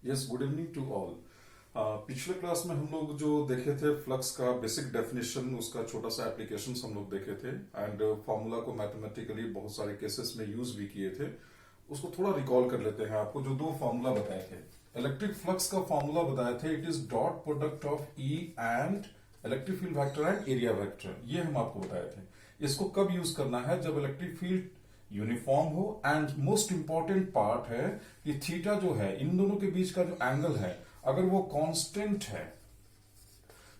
Yes, good evening to all. पिछले class में हम लोग जो देखे थे फ्लक्स का बेसिक डेफिनेशन, उसका छोटा सा एप्लीकेशंस हम लोग देखे थे एंड फार्मूला को मैथमेटिकली बहुत सारे केसेस में यूज भी किए थे। उसको थोड़ा रिकॉल कर लेते हैं। आपको जो दो फार्मूला बताए थे, इलेक्ट्रिक फ्लक्स का फार्मूला बताए थे, it is dot product of E and electric field vector and area vector. ये हम आपको बताए थे। इसको कब यूज करना है? जब इलेक्ट्रिक फील्ड यूनिफॉर्म हो एंड मोस्ट इंपॉर्टेंट पार्ट है कि थीटा जो है, इन दोनों के बीच का जो एंगल है, अगर वो कांस्टेंट है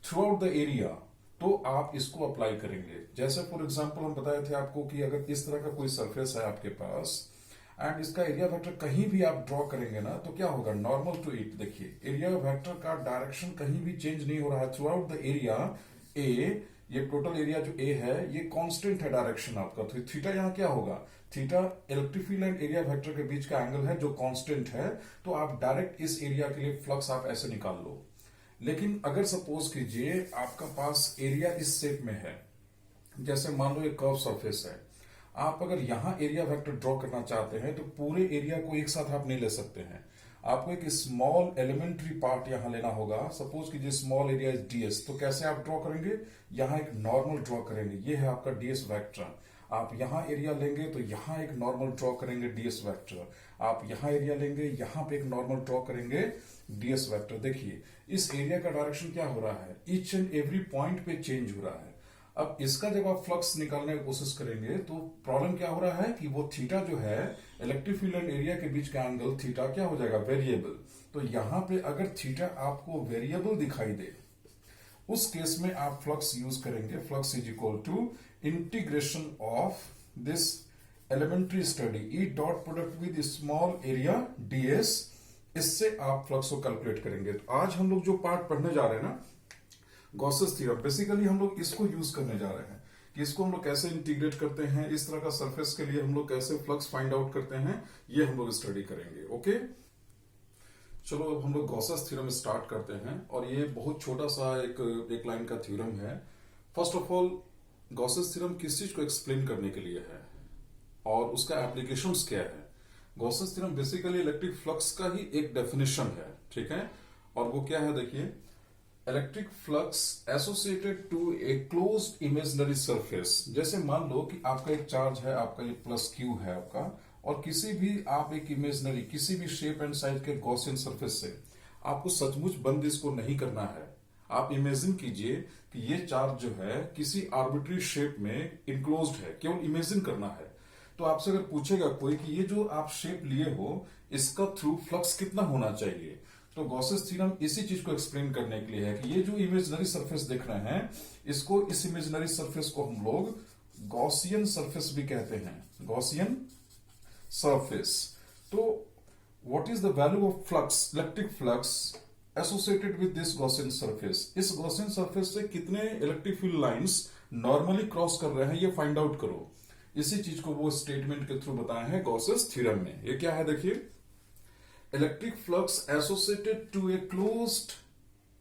थ्रू आउट द एरिया तो आप इसको अप्लाई करेंगे। जैसे फॉर एग्जांपल हम बताए थे आपको कि अगर इस तरह का कोई सरफेस है आपके पास एंड इसका एरिया वेक्टर कहीं भी आप ड्रॉ करेंगे ना, तो क्या होगा? Normal to it. देखिए, एरिया वेक्टर का डायरेक्शन कहीं भी चेंज नहीं हो रहा है थ्रू आउट द एरिया। ए, ये टोटल एरिया जो ए है, ये कांस्टेंट है डायरेक्शन आपका। तो थीटा यहाँ क्या होगा? Theta electric field and area vector के बीच का एंगल है जो कांस्टेंट है। तो आप डायरेक्ट इस एरिया के लिए फ्लक्स आप ऐसे निकाल लो। लेकिन अगर सपोज कीजिए आपका पास एरिया इस शेप में है, जैसे मान लो एक कर्व सरफेस है, आप अगर यहां एरिया वेक्टर ड्रॉ करना चाहते हैं तो पूरे एरिया को एक साथ आप नहीं ले सकते हैं। आपको एक स्मॉल एलिमेंट्री पार्ट यहां लेना होगा। सपोज कीजिए स्मॉल एरिया इज डीएस, तो कैसे आप ड्रॉ करेंगे? यहां एक नॉर्मल ड्रॉ करेंगे। ये है आपका डीएस वेक्टर। आप यहां एरिया लेंगे तो यहां एक नॉर्मल ड्रॉ करेंगे, डीएस वेक्टर। आप यहां एरिया लेंगे, यहां पे एक नॉर्मल ड्रॉ करेंगे, डीएस वेक्टर। देखिए, इस एरिया का डायरेक्शन क्या हो रहा है? ईच एंड एवरी पॉइंट पे चेंज हो रहा है। अब इसका जब आप फ्लक्स निकालने की कोशिश करेंगे तो प्रॉब्लम क्या हो रहा है कि वो थीटा जो है, इलेक्ट्रिक फील्ड एंड एरिया के बीच का एंगल थीटा क्या हो जाएगा? वेरिएबल। तो यहां पे अगर थीटा आपको वेरिएबल दिखाई दे, उस केस में आप फ्लक्स यूज करेंगे। Flux is equal to integration of this elementary study E dot product with small area DS. इससे आप फ्लक्स को कैलकुलेट करेंगे। तो आज हम लोग जो पार्ट पढ़ने जा रहे हैं ना, गॉसेस थ्योरम, बेसिकली हम लोग इसको यूज करने जा रहे हैं कि इसको हम लोग कैसे इंटीग्रेट करते हैं, इस तरह का सरफेस के लिए हम लोग कैसे फ्लक्स फाइंड आउट करते हैं, ये हम लोग स्टडी करेंगे। ओके, चलो अब हम लोग गॉसेस थ्योरम स्टार्ट करते हैं। और ये बहुत छोटा सा एक लाइन का थ्योरम है। First of all, Gauss's theorem किस चीज को एक्सप्लेन करने के लिए है और उसका एप्लीकेशंस क्या है? Gauss's theorem basically electric flux का ही एक डेफिनेशन है, ठीक है। और वो क्या है? देखिए, electric flux associated to a closed imaginary surface. जैसे मान लो कि आपका एक चार्ज है, आपका ये प्लस क्यू है आपका, और किसी भी आप एक इमेजिनरी किसी भी शेप एंड साइज के गॉसियन सरफेस से आपको सचमुच बंद इसको नहीं करना है। आप इमेजिन कीजिए कि ये चार्ज जो है किसी आर्बिट्री शेप में इनक्लोज्ड है, केवल इमेजिन करना है। तो आपसे अगर पूछेगा कोई कि ये जो आप शेप लिए हो, इसका थ्रू फ्लक्स कितना होना चाहिए, तो गॉसेस थ्योरम इसी चीज को एक्सप्लेन करने के लिए है कि ये जो इमेजिनरी सरफेस देख रहे हैं, इसको, इस इमेजिनरी सरफेस को हम लोग गॉसियन सरफेस भी कहते हैं, गॉसियन सरफेस। तो what is the value of flux, electric flux associated with this Gaussian surface? इस गॉसियन सरफेस से कितने electric field lines normally cross कर रहे हैं, ये फाइंड आउट करो। इसी चीज को वो स्टेटमेंट के थ्रू बताया है गॉसेस थ्योरम में। ये क्या है? देखिए, electric flux associated to a closed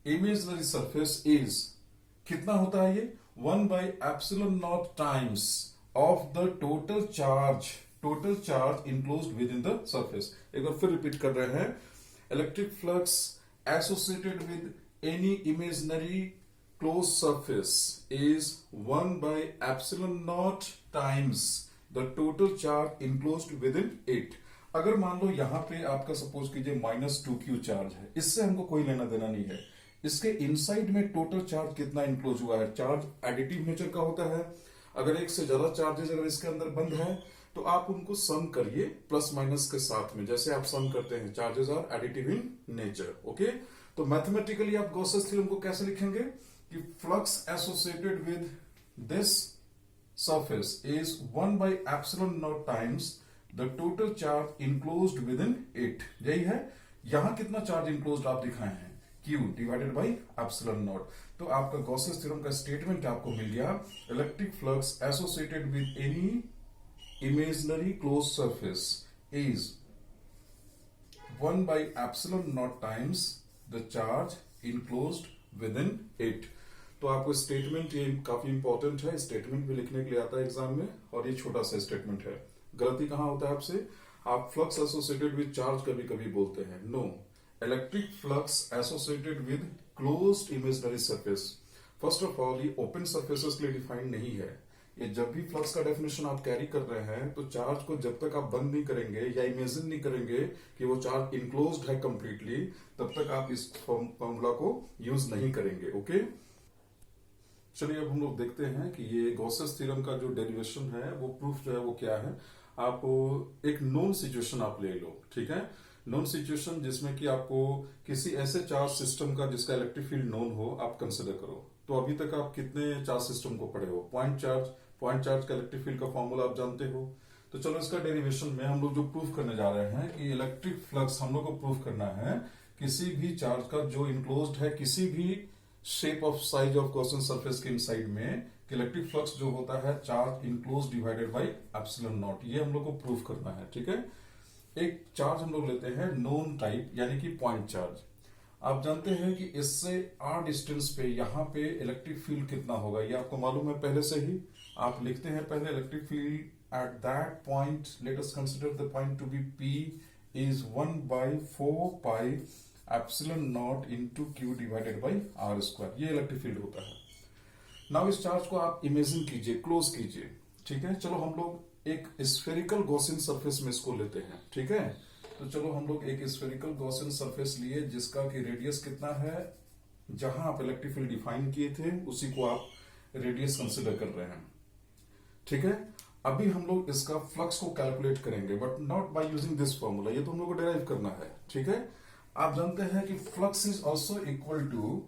imaginary surface is, कितना होता है ये? 1 by epsilon naught times of the total charge enclosed within the surface। एक बार फिर रिपीट कर रहे हैं, electric flux associated with any imaginary closed surface is 1 by epsilon naught times the total charge enclosed within it। अगर मान लो यहां पे आपका सपोज कीजिए -2q चार्ज है, इससे हमको कोई लेना देना नहीं है। इसके इनसाइड में टोटल चार्ज कितना इंक्लोज हुआ है? चार्ज एडिटिव नेचर का होता है। अगर एक से ज्यादा चार्जेस अगर इसके अंदर बंद है तो आप उनको सम करिए प्लस माइनस के साथ में, जैसे आप सम करते हैं। Charges are additive in nature. Okay, तो मैथमेटिकली आप गॉसेस थ्योरम को कैसे लिखेंगे कि flux associated with this surface is 1 by epsilon naught times the total charge enclosed within it। यही है। यहां कितना चार्ज इंक्लोज्ड आप दिखाए हैं? Q divided by epsilon not. तो आपका गॉसेस थ्योरम का स्टेटमेंट आपको मिल गया, electric flux associated with any imaginary close surface is 1 by epsilon naught times the charge enclosed within it। तो आपको स्टेटमेंट, ये काफी इंपॉर्टेंट है, स्टेटमेंट भी लिखने के लिए आता है एग्जाम में, और ये छोटा सा स्टेटमेंट है। गलती कहां होता है आपसे? आप फ्लक्स एसोसिएटेड विद चार्ज कभी कभी बोलते हैं। No, electric flux associated with closed imaginary surface. First of all ये ओपन सरफेसेस के लिए डिफाइंड नहीं है। ये जब भी फ्लक्स का डेफिनेशन आप कैरी कर रहे हैं तो चार्ज को जब तक आप बंद नहीं करेंगे या इमेजिन नहीं करेंगे कि वो चार्ज इनक्लोज्ड है कंप्लीटली, तब तक आप इस फॉर्मूला को यूज नहीं करेंगे। ओके, चलिए अब हम लोग देखते हैं कि ये गॉसेस थ्योरम का जो डेरिवेशन है, वो प्रूफ जो है वो क्या है। आप एक नोन सिचुएशन आप ले लो, ठीक है। नोन सिचुएशन जिसमें कि आपको किसी ऐसे चार्ज सिस्टम का जिसका इलेक्ट्रिक फील्ड नोन हो आप कंसिडर करो। तो अभी तक आप कितने चार्ज सिस्टम को पढ़े हो? पॉइंट चार्ज का इलेक्ट्रिक फील्ड का फॉर्मूला आप जानते हो। तो चलो इसका डेरिवेशन में हम लोग जो प्रूफ करने जा रहे हैं कि इलेक्ट्रिक फ्लक्स हम लोग को प्रूफ करना है किसी भी चार्ज का जो इनक्लोज्ड है किसी भी shape of size of Gaussian surface के इनसाइड में, इलेक्ट्रिक फ्लक्स जो होता है charge enclose divided by epsilon not. ये हम लोग को प्रूफ करना है, ठीक है। एक चार्ज हम लोग लेते हैं नोन टाइप यानी कि पॉइंट चार्ज। आप जानते हैं कि इससे आर डिस्टेंस पे यहाँ पे इलेक्ट्रिक फील्ड कितना होगा, ये आपको मालूम है पहले से ही। आप लिखते हैं पहले electric field at that point, let us consider the point to be P, is 1/4 pi epsilon naught into Q divided by R square. ये इलेक्ट्रिक फील्ड होता है। नाउ इस चार्ज को आप इमेजिन कीजिए, क्लोज कीजिए, ठीक है। चलो हम लोग एक स्फेरिकल गॉसियन सरफेस में इसको लेते हैं, ठीक है। तो चलो हम लोग एक स्फेरिकल गॉसियन सरफेस लिए जिसका कि रेडियस कितना है, जहां आप इलेक्ट्रिक फील्ड डिफाइन किए थे उसी को आप रेडियस कंसिडर कर रहे हैं, ठीक है। अभी हम लोग इसका फ्लक्स को कैलकुलेट करेंगे but not by using this formula, ये तो हम लोग को डिराइव करना है, ठीक है। आप जानते हैं कि flux is also equal to,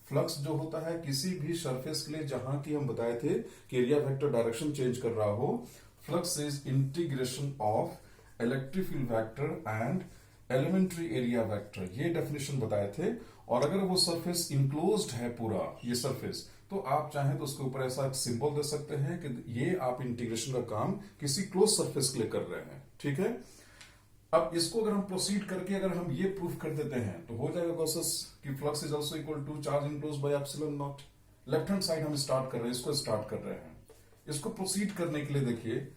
flux जो होता है किसी भी सरफेस के लिए जहां की हम बताए थे कि एरिया वेक्टर डायरेक्शन चेंज कर रहा हो, flux is integration of electric field vector and elementary area vector. ये डेफिनेशन बताए थे। और अगर वो सरफेस इनक्लोज्ड है पूरा ये सरफेस, तो आप चाहें तो उसके ऊपर ऐसा सिंबल दे सकते हैं कि ये आप इंटीग्रेशन का काम किसी क्लोज सरफेस के लिए कर रहे हैं, ठीक है। अब इसको अगर हम प्रोसीड करके अगर हम ये प्रूफ कर देते हैं तो हो जाएगा गॉसेस कि flux is also equal to charge enclosed by epsilon naught. Left hand side हम स्टार्ट कर रहे हैं, इसको स्टार्ट कर रहे हैं। इसको प्रोसीड करने के लिए देखिए,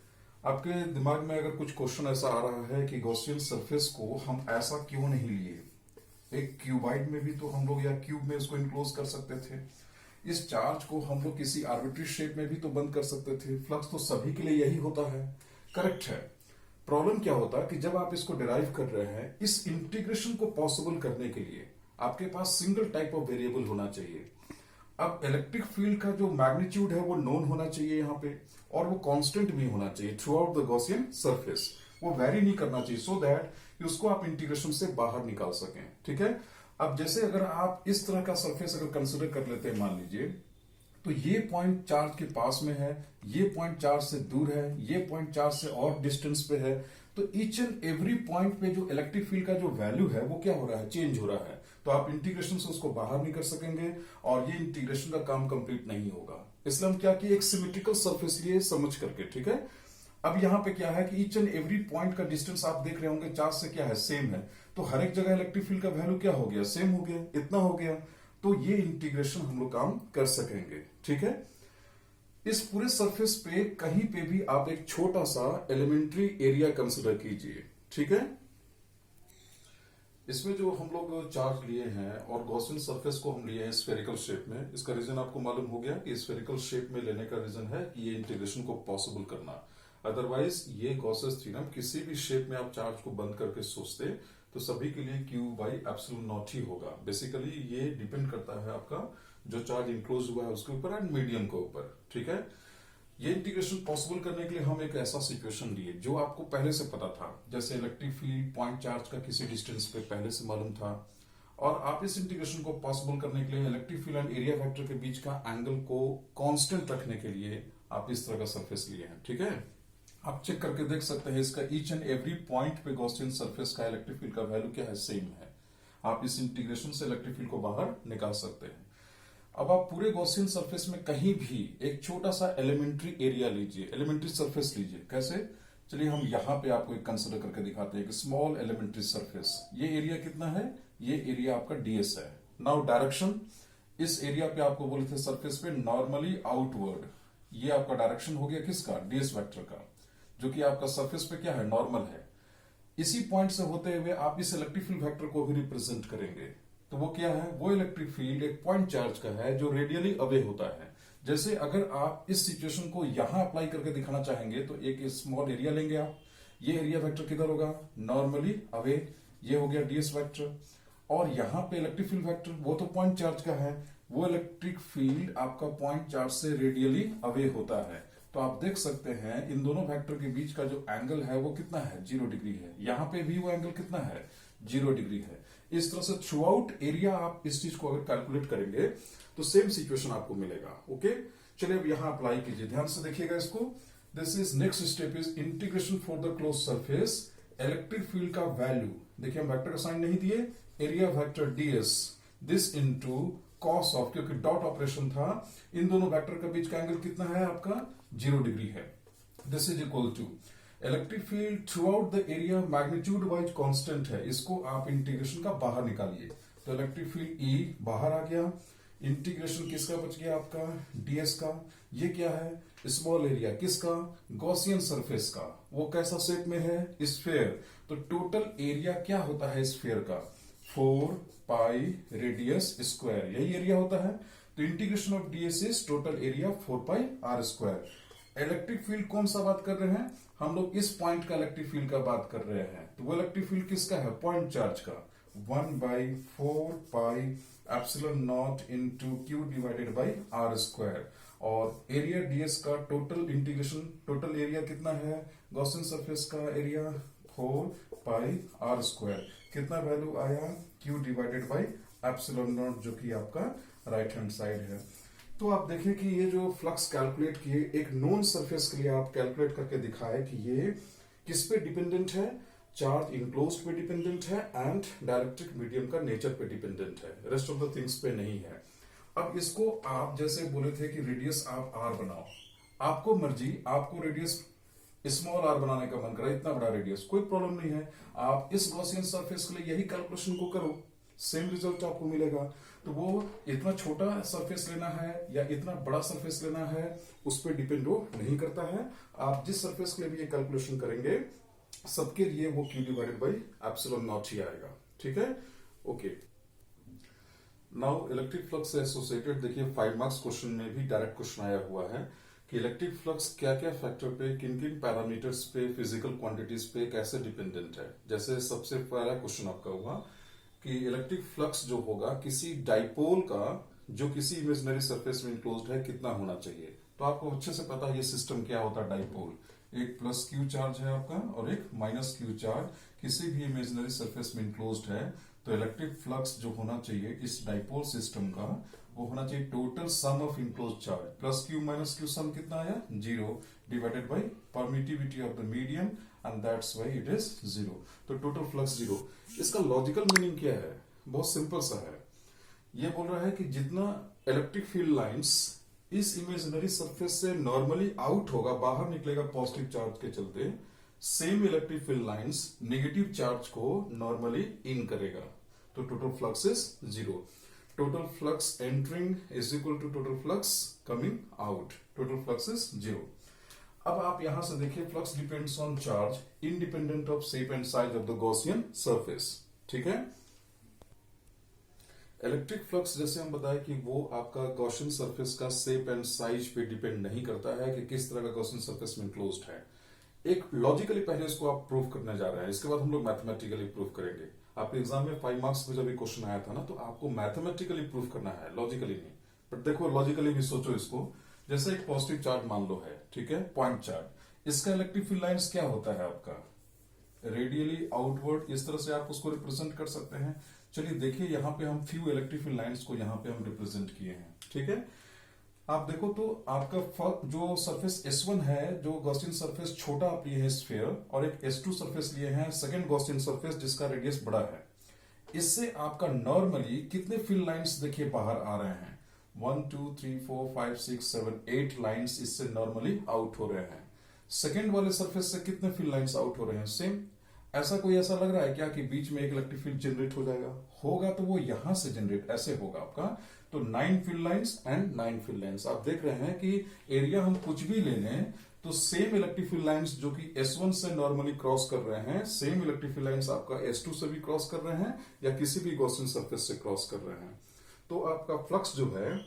आपके दिमाग में अगर कुछ क्वेश्चन ऐसा आ रहा है कि गॉसियन सरफेस को हम ऐसा क्यों नहीं लिए, एक क्यूबाइड में भी तो हम लोग या क्यूब में इसको इनक्लोज कर सकते थे। इस चार्ज को हम लोग किसी आर्बिट्री शेप में भी तो बंद कर सकते थे। फ्लक्स तो सभी के लिए यही होता है, करेक्ट है। प्रॉब्लम क्या होता है कि जब आप इसको डिराइव कर रहे हैं, इस इंटीग्रेशन को पॉसिबल करने के लिए आपके पास सिंगल टाइप ऑफ वेरिएबल होना चाहिए। अब इलेक्ट्रिक फील्ड का जो मैग्नीट्यूड है वो नोन होना चाहिए यहाँ पे, और वो कांस्टेंट भी होना चाहिए through out the Gaussian surface. वो वेरी नहीं करना चाहिए सो दैट कि उसको आप इंटीग्रेशन से बाहर निकाल सकें, ठीक है। अब जैसे अगर आप इस तरह का सरफेस अगर कंसिडर कर लेते हैं, मान लीजिए तो ये पॉइंट चार्ज के पास में है, ये पॉइंट चार्ज से दूर है, ये पॉइंट चार्ज से और डिस्टेंस पे है, तो ईच एंड एवरी पॉइंट पे जो इलेक्ट्रिक फील्ड का जो वैल्यू है वो क्या हो रहा है, चेंज हो रहा है। तो आप इंटीग्रेशन से उसको बाहर नहीं कर सकेंगे और ये इंटीग्रेशन का काम कंप्लीट नहीं होगा। इसलिए हम क्या किए, एक सिमेट्रिकल सरफेस लिए समझ करके, ठीक है। अब यहाँ पे क्या है कि ईच एंड एवरी पॉइंट का डिस्टेंस आप देख रहे होंगे चार्ज से क्या है, सेम है। तो हर एक जगह इलेक्ट्रिक फील्ड का वैल्यू क्या हो गया, सेम हो गया, इतना हो गया। तो ये इंटीग्रेशन हम लोग काम कर सकेंगे, ठीक है। इस पूरे सरफेस पे कहीं पे भी आप एक छोटा सा एलिमेंट्री एरिया कंसिडर कीजिए, ठीक है। इसमें जो हम लोग चार्ज लिए हैं और गॉसियन सरफेस को हम लिए हैं स्फेरिकल शेप में, इसका रीजन आपको मालूम हो गया कि स्फेरिकल शेप में लेने का रीजन है कि ये इंटीग्रेशन को पॉसिबल करना। अदरवाइज ये गॉसेस थ्योरम किसी भी शेप में आप चार्ज को बंद करके सोचते तो सभी के लिए क्यू बाई एप्सिलॉन नॉट ही होगा। बेसिकली ये डिपेंड करता है आपका जो चार्ज इंक्लोज हुआ है उसके ऊपर एंड मीडियम के ऊपर, ठीक है। ये इंटीग्रेशन पॉसिबल करने के लिए हम एक ऐसा सिचुएशन लिए जो आपको पहले से पता था, जैसे इलेक्ट्रिक फील्ड पॉइंट चार्ज का किसी डिस्टेंस पे पहले से मालूम था, और आप इस इंटीग्रेशन को पॉसिबल करने के लिए electric field and area vector के बीच का एंगल को कांस्टेंट रखने के लिए आप इस तरह का सरफेस लिए हैं, ठीक है। आप चेक करके देख सकते हैं इसका ईच एंड एवरी पॉइंट पे गॉसियन सरफेस का इलेक्ट्रिक फील्ड का वैल्यू क्या है, सेम है। आप इस इंटीग्रेशन से इलेक्ट्रिक फील्ड को बाहर निकाल सकते हैं। अब आप पूरे गॉसियन सरफेस में कहीं भी एक छोटा सा एलिमेंट्री एरिया लीजिए, एलिमेंट्री सरफेस लीजिए। कैसे, चलिए हम यहां पे आपको एक कंसिडर करके दिखाते हैं कि स्मॉल एलिमेंट्री सरफेस, ये एरिया कितना है, ये एरिया आपका डीएस है। नाउ डायरेक्शन, इस एरिया पे आपको बोले थे सरफेस पे नॉर्मली आउटवर्ड, ये आपका डायरेक्शन हो गया किसका, डीएस वेक्टर का, जो कि आपका सरफेस पे क्या है, नॉर्मल है। इसी पॉइंट से होते हुए आप इस इलेक्ट्रिक फील्ड वेक्टर को भी रिप्रेजेंट करेंगे। तो वो क्या है, वो इलेक्ट्रिक फील्ड एक पॉइंट चार्ज का है जो रेडियली अवे होता है। जैसे अगर आप इस सिचुएशन को यहां अप्लाई करके दिखाना चाहेंगे तो एक स्मॉल एरिया लेंगे आप, ये एरिया वेक्टर किधर होगा, नॉर्मली अवे, ये हो गया डीएस वेक्टर। और यहां पे इलेक्ट्रिक फील्ड वेक्टर वो तो पॉइंट चार्ज का है, वो इलेक्ट्रिक फील्ड आपका पॉइंट चार्ज से रेडियली अवे होता है। तो आप देख सकते हैं इन दोनों वेक्टर के बीच का जो एंगल है वो कितना है, 0 डिग्री है। यहां पे भी वो एंगल कितना है, 0 डिग्री है। इस तरह से थ्रू आउट एरिया आप इस चीज को अगर कैलकुलेट करेंगे तो सेम सिचुएशन आपको मिलेगा। ओके, चलिए अब यहां अप्लाई कीजिए, ध्यान से देखिएगा इसको। This is next step is integration for the close surface. Electric field का वैल्यू देखिए, हम वेक्टर का साइन नहीं दिए, area vector DS this into cos of, क्योंकि डॉट ऑपरेशन था, इन दोनों वेक्टर के बीच का एंगल कितना है आपका, 0 डिग्री है। This is equal to electric field throughout the area magnitude wise constant है, इसको आप इंटीग्रेशन का बाहर निकालिए। तो इलेक्ट्रिक फील्ड ई बाहर आ गया, इंटीग्रेशन किसका बच गया आपका, डीएस का। ये क्या है, स्मॉल एरिया किसका, गॉसियन सरफेस का। वो कैसा शेप में है, स्फीयर। तो टोटल एरिया क्या होता है स्फीयर का, 4 पाई रेडियस स्क्वायर, यही एरिया होता है। तो integration of DS is total area 4 pi R square. Electric field कौन सा बात कर रहे हैं हम लोग, इस पॉइंट का इलेक्ट्रिक फील्ड का बात कर रहे हैं। तो वो इलेक्ट्रिक फील्ड किसका है, पॉइंट चार्ज का, 1/4 pi epsilon naught into Q divided by R square. और एरिया डीएस का टोटल इंटीग्रेशन, टोटल एरिया कितना है, गॉसियन सरफेस का एरिया 4 पाई आर स्क्वायर, कितना वैल्यू आया, Q divided by epsilon naught, जो कि आपका राइट हैंड साइड है। तो आप देखें कि ये जो फ्लक्स कैलकुलेट किए, एक नोन सरफेस के लिए आप कैलकुलेट करके दिखाए कि ये किस पे डिपेंडेंट है, चार्ज इनक्लोज्ड पे डिपेंडेंट है एंड डाइलेक्ट्रिक मीडियम का नेचर पे डिपेंडेंट है, रेस्ट ऑफ द थिंग्स पे नहीं है। अब इसको आप जैसे बोले थे कि रेडियस आप आर बनाओ, आपको मर्जी, आपको रेडियस स्मॉल आर बनाने का मन करा, इतना बड़ा रेडियस, कोई प्रॉब्लम नहीं है। आप इस गॉसियन सरफेस के लिए यही कैलकुलेशन को करो, सेम रिजल्ट आपको मिलेगा। तो वो इतना छोटा सरफेस लेना है या इतना बड़ा सरफेस लेना है उस पर डिपेंड वो नहीं करता है। आप जिस सरफेस के लिए भी ये कैलकुलेशन करेंगे सबके लिए वो Q divided by epsilon not ही आएगा, ठीक है। ओके, नाउ इलेक्ट्रिक फ्लक्स से एसोसिएटेड देखिए 5 मार्क्स क्वेश्चन में भी डायरेक्ट क्वेश्चन आया हुआ है कि इलेक्ट्रिक फ्लक्स क्या क्या फैक्टर पे, किन किन पैरामीटर्स पे, फिजिकल क्वांटिटीज पे कैसे डिपेंडेंट है। जैसे सबसे पहला क्वेश्चन आपका हुआ कि इलेक्ट्रिक फ्लक्स जो होगा किसी डाइपोल का जो किसी इमेजिनरी सरफेस में इनक्लोज्ड है कितना होना चाहिए। तो आपको अच्छे से पता है ये सिस्टम क्या होता है, डाइपोल, एक प्लस क्यू चार्ज है आपका और एक माइनस क्यू चार्ज किसी भी इमेजिनरी सरफेस में इनक्लोज्ड है। तो इलेक्ट्रिक फ्लक्स जो होना चाहिए इस डाइपोल सिस्टम का वो होना चाहिए total sum of enclosed charge, plus Q minus Q sum कितना आया, 0 divided by permittivity of the medium and that's why it is 0। तो टोटल फ्लक्स 0। इसका लॉजिकल मीनिंग क्या है, बहुत सिंपल सा है। ये बोल रहा है कि जितना इलेक्ट्रिक फील्ड लाइंस इस इमेजिनरी सरफेस से नॉर्मली आउट होगा, बाहर निकलेगा पॉजिटिव चार्ज के चलते, same electric field lines negative charge को नॉर्मली इन करेगा। तो total flux is 0। Total flux entering is equal to total flux coming out, total flux is 0। अब आप यहां से देखिए flux depends on charge independent of shape and size of the Gaussian surface, ठीक है। Electric flux जैसे हम बताए कि वो आपका गॉसियन सरफेस का शेप एंड साइज पे डिपेंड नहीं करता है कि किस तरह का गॉसियन सरफेस में क्लोज्ड है। एक लॉजिकली पहले इसको आप प्रूव करने जा रहे हैं, इसके बाद हम लोग मैथमेटिकली प्रूव करेंगे। आपके एग्जाम में 5 मार्क्स में जब ये क्वेश्चन आया था ना, तो आपको मैथमेटिकली प्रूव करना है, लॉजिकली नहीं। बट देखो लॉजिकली भी सोचो इसको, जैसे एक पॉजिटिव चार्ज मान लो है, ठीक है, पॉइंट चार्ज, इसका इलेक्ट्रिक फील्ड लाइंस क्या होता है आपका, रेडियली आउटवर्ड, इस तरह से आप उसको रिप्रेजेंट कर सकते हैं। चलिए देखिए यहाँ पे हम फ्यू इलेक्ट्रिक फील्ड लाइंस को यहाँ पे हम रिप्रेजेंट किए हैं, ठीक है। आप देखो तो आपका जो सरफेस S1 है, जो गॉसियन सरफेस छोटा आप लिए है स्फीयर, और एक S2 सरफेस लिए हैं सेकंड गॉसियन सरफेस जिसका रेडियस बड़ा है। इससे आपका नॉर्मली कितने फील्ड लाइंस देखिए बाहर आ रहे हैं, 1 2 3 4 5 6 7 8 लाइंस इससे नॉर्मली आउट हो रहे हैं। सेकंड वाले सरफेस से कितने फील्ड लाइंस आउट हो रहे हैं, सेम। ऐसा लग रहा है क्या कि बीच में एक इलेक्ट्रिक फील्ड जनरेट हो जाएगा? होगा तो वो यहां से जनरेट ऐसे होगा आपका। तो 9 field lines and 9 field lines, आप देख रहे हैं कि एरिया हम कुछ भी ले लें तो सेम इलेक्ट्रिक फील्ड लाइंस जो कि S1 से नॉर्मली क्रॉस कर रहे हैं, सेम इलेक्ट्रिक फील्ड लाइंस आपका S2 से भी क्रॉस कर रहे हैं या किसी भी गॉसियन सरफेस से क्रॉस कर रहे हैं। तो आपका फ्लक्स जो है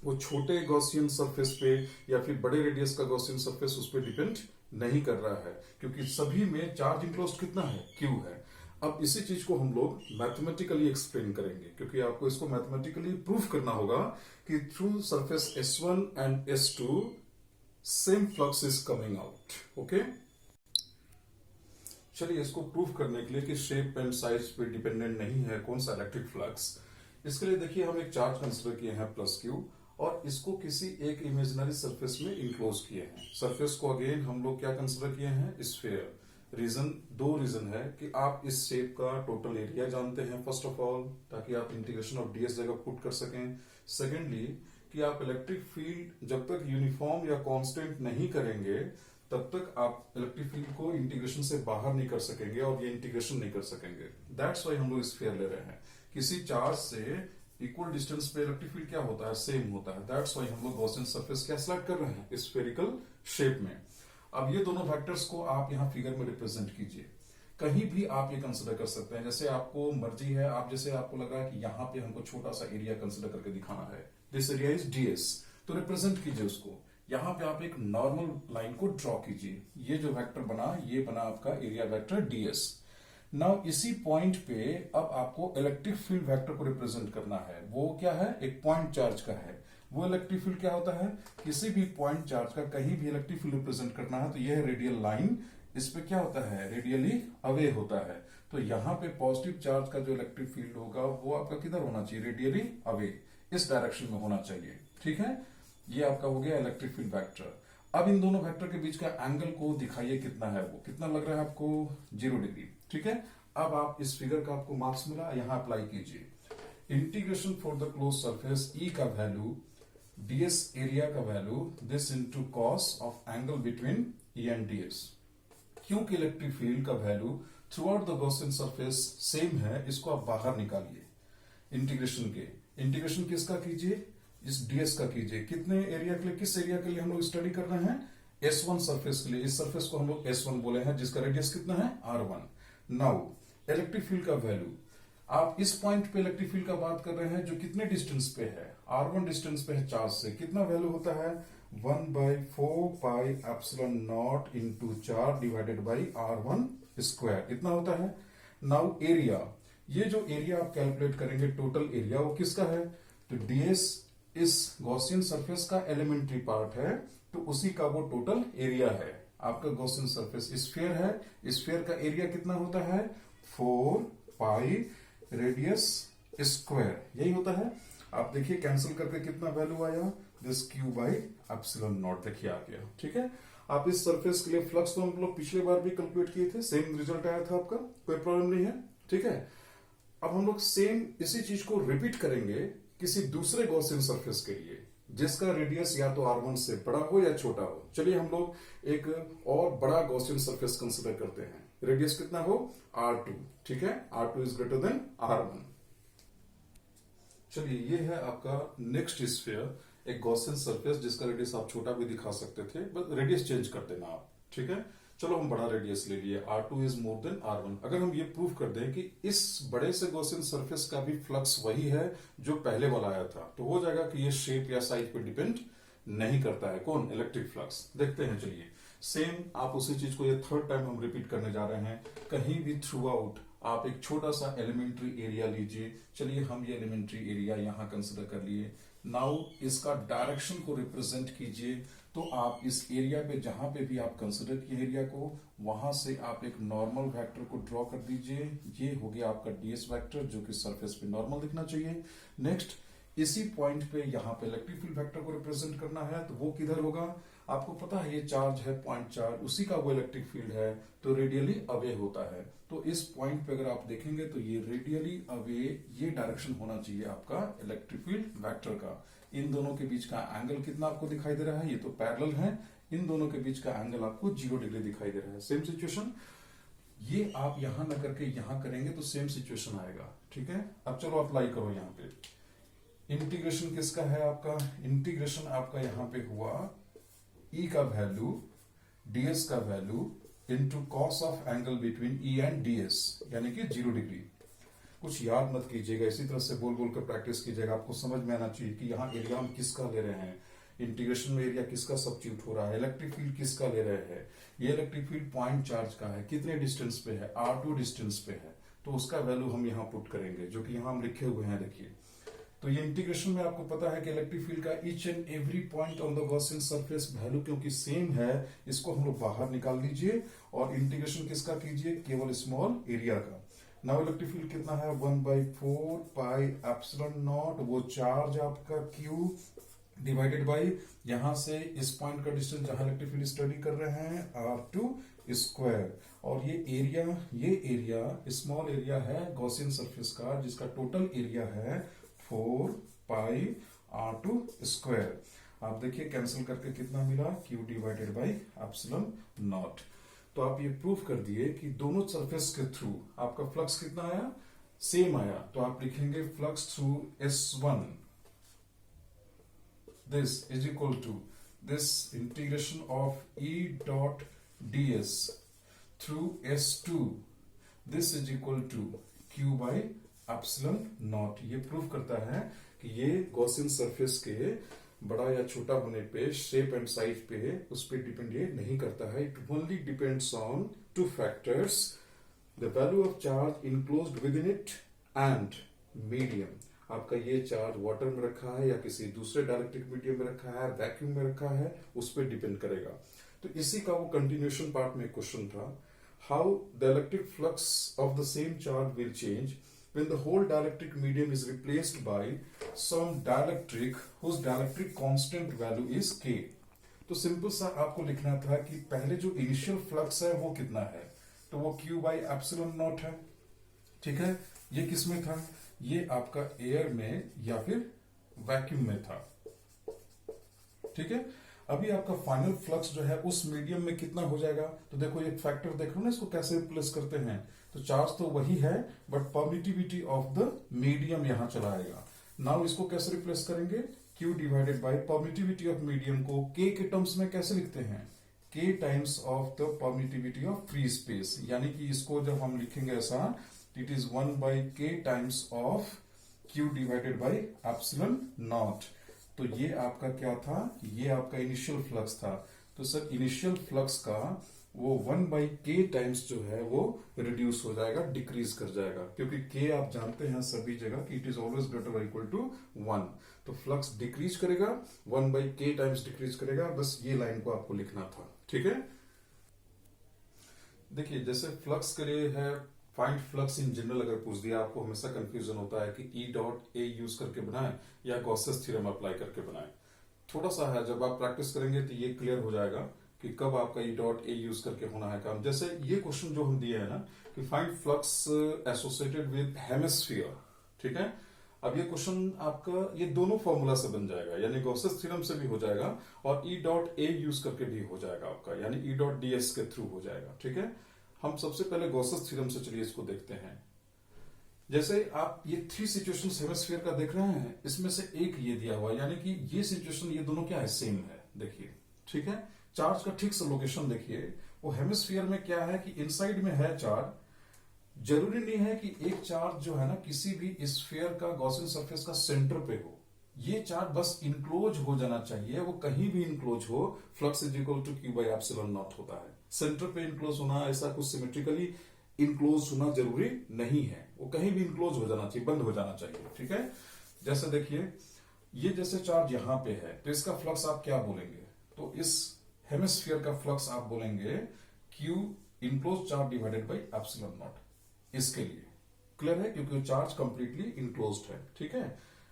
वो छोटे गॉसियन सरफेस पे या फिर बड़े रेडियस का गॉसियन सरफेस उस पर डिपेंड नहीं कर रहा है, क्योंकि सभी में चार्ज इंक्लोज्ड कितना है? Q है। अब इसी चीज को हम लोग मैथमेटिकली एक्सप्लेन करेंगे, क्योंकि आपको इसको मैथमेटिकली प्रूफ करना होगा कि through surface S1 and S2 same flux is coming out. Okay, चलिए इसको प्रूफ करने के लिए कि शेप एंड साइज पे डिपेंडेंट नहीं है कौन सा इलेक्ट्रिक फ्लक्स, इसके लिए देखिए हम एक चार्ज कंसिडर किए हैं +Q और इसको किसी एक इमेजिनरी सरफेस में इंक्लोज किए हैं। सरफेस को अगेन हम लोग क्या कंसिडर किए हैं? स्फीयर। दो रीजन है कि आप इस शेप का टोटल एरिया जानते हैं फर्स्ट ऑफ ऑल, ताकि आप इंटीग्रेशन ऑफ ds जगह पुट कर सकें। सेकेंडली कि आप इलेक्ट्रिक फील्ड जब तक यूनिफॉर्म या कांस्टेंट नहीं करेंगे तब तक आप इलेक्ट्रिक फील्ड को इंटीग्रेशन से बाहर नहीं कर सकेंगे और ये इंटीग्रेशन नहीं कर सकेंगे। दैट्स वाई हम लोग स्फीयर ले रहे हैं। किसी चार्ज से इक्वल डिस्टेंस पे इलेक्ट्रिक फील्ड क्या होता है? सेम होता है। दैट्स वाई हम लोग गॉसियन सरफेस क्या सिलेक्ट कर रहे हैं? स्फेरिकल शेप में। अब ये दोनों वेक्टर्स को आप यहाँ फिगर में रिप्रेजेंट कीजिए। कहीं भी आप ये कंसिडर कर सकते हैं, जैसे आपको मर्जी है। आप जैसे आपको लग रहा है कि यहाँ पे हमको छोटा सा एरिया कंसिडर करके दिखाना है, दिस एरिया इज ds, तो रिप्रेजेंट कीजिए उसको। यहाँ पे आप एक नॉर्मल लाइन को ड्रॉ कीजिए। ये जो वेक्टर बना, ये बना आपका एरिया वेक्टर ds। नाउ इसी पॉइंट पे अब आपको इलेक्ट्रिक फील्ड वेक्टर को रिप्रेजेंट करना है। वो क्या है? एक पॉइंट चार्ज का है। वो इलेक्ट्रिक फील्ड क्या होता है? किसी भी पॉइंट चार्ज का कहीं भी इलेक्ट्रिक फील्ड रिप्रेजेंट करना है तो यह है रेडियल लाइन, इस पे क्या होता है? रेडियली अवे होता है। तो यहाँ पे पॉजिटिव चार्ज का जो इलेक्ट्रिक फील्ड होगा वो आपका किधर होना चाहिए? रेडियली अवे, इस डायरेक्शन में होना चाहिए। ठीक है, ये आपका हो गया इलेक्ट्रिक फील्ड वेक्टर। अब इन दोनों वेक्टर के बीच का एंगल को दिखाइए कितना है, वो कितना लग रहा है आपको? 0 डिग्री। ठीक है, अब आप इस फिगर का आपको मार्क्स मिला, यहां अप्लाई कीजिए। Integration for the close surface E का वैल्यू, ds एरिया का value, this into cos of angle between E and ds। क्योंकि इलेक्ट्रिक फील्ड का value through out the Gaussian surface same है, इसको आप बाहर निकालिए इंटीग्रेशन के। इंटीग्रेशन किसका कीजिए? इस ds का कीजिए। कितने एरिया के लिए? किस एरिया के लिए हम लोग स्टडी कर रहे हैं? S1 सरफेस के लिए। इस सरफेस को हम लोग S1 बोले हैं, जिसका रेडियस कितना है? R1। नाउ इलेक्ट्रिक फील्ड का वैल्यू, आप इस पॉइंट पे इलेक्ट्रिक फील्ड का बात कर रहे हैं जो कितने डिस्टेंस पे है? R1 डिस्टेंस पे है चार्ज से। कितना वैल्यू होता है? 1/4πε0 into charge divided by R1 square, इतना होता है। नाउ एरिया, ये जो एरिया आप कैलकुलेट करेंगे टोटल एरिया, वो किसका है? तो ds इस गॉसियन सरफेस का एलिमेंट्री पार्ट है, तो उसी का वो टोटल एरिया है। आपका गॉसियन सरफेस स्फीयर है, स्फीयर का एरिया कितना होता है? 4π रेडियस स्क्वायर, यही होता है। आप देखिए कैंसिल करके कितना वैल्यू आया? दिस Q/ε0, देखिए आ गया। ठीक है, आप इस सरफेस के लिए फ्लक्स तो हम लोग पिछले बार भी कैलकुलेट किए थे, सेम रिजल्ट आया था आपका, कोई प्रॉब्लम नहीं है। ठीक है, अब हम लोग सेम इसी चीज को रिपीट करेंगे किसी दूसरे गॉसियन सरफेस के लिए, जिसका रेडियस या तो R1 से बड़ा हो या छोटा हो। चलिए हम लोग एक और बड़ा गॉसियन सरफेस कंसिडर करते हैं। रेडियस कितना हो? R2। ठीक है, R2 is greater than R1। चलिए ये है आपका नेक्स्ट स्फीयर, एक गॉसियन सरफेस जिसका रेडियस आप छोटा भी दिखा सकते थे, बस रेडियस चेंज कर देना आप। ठीक है, चलो हम बड़ा रेडियस ले लिए, R2 is more than R1। अगर हम ये प्रूफ कर दें कि इस बड़े से गॉसियन सरफेस का भी फ्लक्स वही है जो पहले वाला आया था, तो हो जाएगा कि ये शेप या साइज पे डिपेंड नहीं करता है। कौन? Electric flux. देखते हैं, चलिए सेम आप उसी चीज को ये थर्ड टाइम हम रिपीट करने जा रहे हैं। कहीं भी थ्रू आउट आप एक छोटा सा एलिमेंट्री एरिया लीजिए। चलिए हम ये एलिमेंट्री एरिया यहां कंसिडर कर लिए। नाउ इसका डायरेक्शन को रिप्रेजेंट कीजिए। तो आप इस एरिया पे जहां पे भी आप कंसिडर किए एरिया को, वहां से आप एक नॉर्मल वेक्टर को ड्रॉ कर दीजिए। ये हो गया आपका ds वेक्टर, जो कि सरफेस पे नॉर्मल दिखना चाहिए। नेक्स्ट इसी पॉइंट पे यहाँ पे इलेक्ट्रिक फील्ड वेक्टर को रिप्रेजेंट करना है, तो वो किधर होगा? आपको पता है ये चार्ज है पॉइंट चार्ज, उसी का वो इलेक्ट्रिक फील्ड है, तो रेडियली अवे होता है। तो इस पॉइंट पे अगर आप देखेंगे तो ये रेडियली अवे, ये डायरेक्शन होना चाहिए आपका इलेक्ट्रिक फील्ड वेक्टर का। इन दोनों के बीच का एंगल कितना आपको दिखाई दे रहा है? ये तो पैरेलल है, इन दोनों के बीच का एंगल आपको 0 डिग्री दिखाई दे रहा है। सेम सिचुएशन, ये आप यहां ना करके यहां करेंगे तो सेम सिचुएशन आएगा, ठीक है। अब चलो अप्लाई करो यहां पे। इंटीग्रेशन किसका है आपका, इंटीग्रेशन आपका यहां पे हुआ ई का वैल्यू ds का value into cos of angle between E and ds, यानी कि 0 डिग्री। कुछ याद मत कीजिएगा, इसी तरह से बोल बोल कर प्रैक्टिस कीजिएगा। आपको समझ में आना चाहिए कि यहाँ एरिया हम किसका ले रहे हैं, इंटीग्रेशन में एरिया किसका सब्स्टिट्यूट हो रहा है, इलेक्ट्रिक फील्ड किसका ले रहे हैं। ये इलेक्ट्रिक फील्ड पॉइंट चार्ज का है, कितने डिस्टेंस पे है, r2 डिस्टेंस पे है, तो उसका वैल्यू हम यहाँ पुट करेंगे, जो कि यहाँ हम लिखे हुए हैं, देखिए। तो ये इंटीग्रेशन में आपको पता है कि इलेक्ट्रिक फील्ड का each and every point on the Gaussian surface value क्योंकि सेम है, इसको हम लोग बाहर निकाल लीजिए और इंटीग्रेशन किसका कीजिए, केवल स्मॉल एरिया का। नाउ इलेक्ट्रिक फील्ड कितना है, 1/4 पाई एप्सिलॉन नॉट, वो चार्ज आपका Q डिवाइडेड बाई यहां से इस पॉइंट का डिस्टेंस जहां इलेक्ट्रिक फील्ड स्टडी कर रहे हैं r2 स्क्वायर, और ये एरिया स्मॉल एरिया है गॉसियन सरफेस का, जिसका टोटल एरिया है 4 पाई r2 स्क्वायर। आप देखिए कैंसिल करके कितना मिला, Q divided by epsilon not. तो आप ये प्रूफ कर दिए कि दोनों सरफेस के थ्रू आपका फ्लक्स कितना आया, सेम आया। तो आप लिखेंगे flux through S1 this is equal to this integration of E dot ds through S2 this is equal to Q by epsilon naught। ये प्रूफ करता है कि ये गॉसियन सरफेस के बड़ा या छोटा होने पे, शेप एंड साइज पे, उस पे डिपेंड ये नहीं करता है। It only depends on two factors, the value of charge enclosed with in it and medium. आपका ये चार्ज वाटर में रखा है या किसी दूसरे डाइलेक्ट्रिक मीडियम में रखा है, वैक्यूम में रखा है, उस पर डिपेंड करेगा। तो इसी का वो कंटिन्यूएशन पार्ट में क्वेश्चन था, how the electric flux of the same charge will change when the whole dielectric medium is replaced by some dielectric whose dielectric constant value is K। तो सिंपल सा आपको लिखना था कि पहले जो इनिशियल फ्लक्स है वो कितना है, तो वो Q by epsilon नॉट है, ठीक है। ये किस में था, ये आपका एयर में या फिर वैक्यूम में था, ठीक है। अभी आपका फाइनल फ्लक्स जो है उस मीडियम में कितना हो जाएगा, तो देखो ये फैक्टर देख लो ना, इसको कैसे रिप्लेस करते हैं। तो चार्ज तो वही है but permittivity of the medium यहां चला आएगा। नाउ इसको कैसे रिप्लेस करेंगे, Q divided by permittivity of medium को K के टर्म्स में कैसे लिखते हैं, K times of the permittivity of free space, यानी कि इसको जब हम लिखेंगे ऐसा, it is 1/K times of Q divided by epsilon not. तो ये आपका क्या था, ये आपका इनिशियल फ्लक्स था। तो सर इनिशियल फ्लक्स का वो 1/K टाइम्स जो है वो रिड्यूस हो जाएगा, डिक्रीज कर जाएगा, क्योंकि K आप जानते हैं सभी जगह कि it is always greater equal to 1। तो फ्लक्स डिक्रीज करेगा, 1/K टाइम्स डिक्रीज करेगा। बस ये लाइन को आपको लिखना था, ठीक है। देखिए जैसे फ्लक्स के लिए है, फाइंड फ्लक्स इन जनरल अगर पूछ दिया, आपको हमेशा कंफ्यूजन होता है कि E डॉट A यूज करके बनाए या गॉसेस थ्योरम अप्लाई करके बनाए। थोड़ा सा है, जब आप प्रैक्टिस करेंगे तो ये क्लियर हो जाएगा कि कब आपका E डॉट A यूज करके होना है काम। जैसे ये क्वेश्चन जो हम दिए है ना कि find flux associated with hemisphere, ठीक है। अब ये क्वेश्चन आपका ये दोनों फॉर्मूला से बन जाएगा, यानी गॉसेस थ्योरम से भी हो जाएगा और E डॉट A यूज करके भी हो जाएगा आपका, यानी E डॉट DS के थ्रू हो जाएगा, ठीक है। हम सबसे पहले गॉसेस थ्योरम से चलिए इसको देखते हैं। जैसे आप ये 3 सिचुएशंस हेमिस्फीयर का देख रहे हैं, इसमें से एक ये दिया हुआ, यानी कि ये सिचुएशन ये दोनों क्या है, सेम है, देखिए, ठीक है। चार्ज का ठीक से लोकेशन देखिए, वो हेमिस्फीयर में क्या है कि इनसाइड में है चार्ज। जरूरी नहीं है कि एक चार्ज जो है ना किसी भी स्फीयर का गॉसियन सरफेस का सेंटर पे हो, ये चार्ज बस इनक्लोज हो जाना चाहिए, वो कहीं भी इनक्लोज हो, flux is equal to Q by epsilon naught होता है। सेंटर पे इनक्लोज होना, ऐसा कुछ सिमेट्रिकली इनक्लोज होना जरूरी नहीं है, वो कहीं भी इनक्लोज हो जाना चाहिए, बंद हो जाना चाहिए, ठीक है। जैसे देखिए ये जैसे चार्ज यहां पे है, तो इसका फ्लक्स आप क्या बोलेंगे, तो इस हेमिस्फीयर का फ्लक्स आप बोलेंगे Q enclose charge divided by epsilon not. इसके लिए क्लियर है, क्योंकि चार्ज कंप्लीटली इनक्लोज्ड है, ठीक है,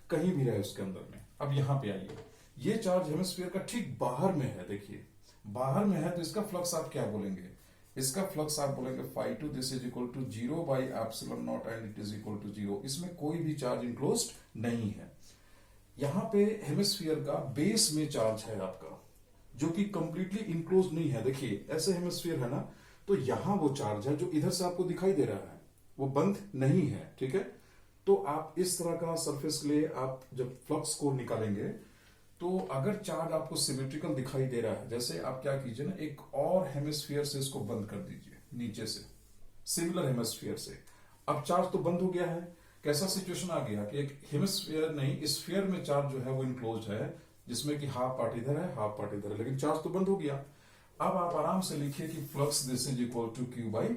कहीं भी रहे उसके अंदर में। अब यहां पे आइए, ये चार्ज हेमिस्फीयर का ठीक बाहर में है, देखिए बाहर में है, तो इसका फ्लक्स आप क्या बोलेंगे, इसका फ्लक्स आप बोलेंगे φ2 this is equal to 0 by epsilon naught and it is equal to 0। इसमें कोई भी चार्ज इनक्लोज्ड नहीं है। यहां पे हेमिस्फीयर का बेस में चार्ज है आपका, जो कि कंप्लीटली इनक्लोज नहीं है। देखिए ऐसे हेमिस्फीयर है ना, तो यहां वो चार्ज है जो इधर से आपको दिखाई दे रहा है, वो बंद नहीं है, ठीक है। तो आप इस तरह का सरफेस के लिए आप जब फ्लक्स को निकालेंगे, तो अगर चार्ज आपको सिमेट्रिकल दिखाई दे रहा है, जैसे आप क्या कीजिए ना, एक और हेमिस्फीयर से इसको बंद कर दीजिए नीचे से, सिमिलर हेमिस्फीयर से। अब चार्ज तो बंद हो गया है। कैसा सिचुएशन आ गया कि एक हेमिस्फीयर नहीं, स्फीयर में चार्ज जो है वो इनक्लोज है, जिसमें कि हाफ पार्ट इधर है, हाफ पार्ट इधर है, लेकिन चार्ज तो बंद हो गया। अब आप आराम से लिखिए कि flux this is equal to Q by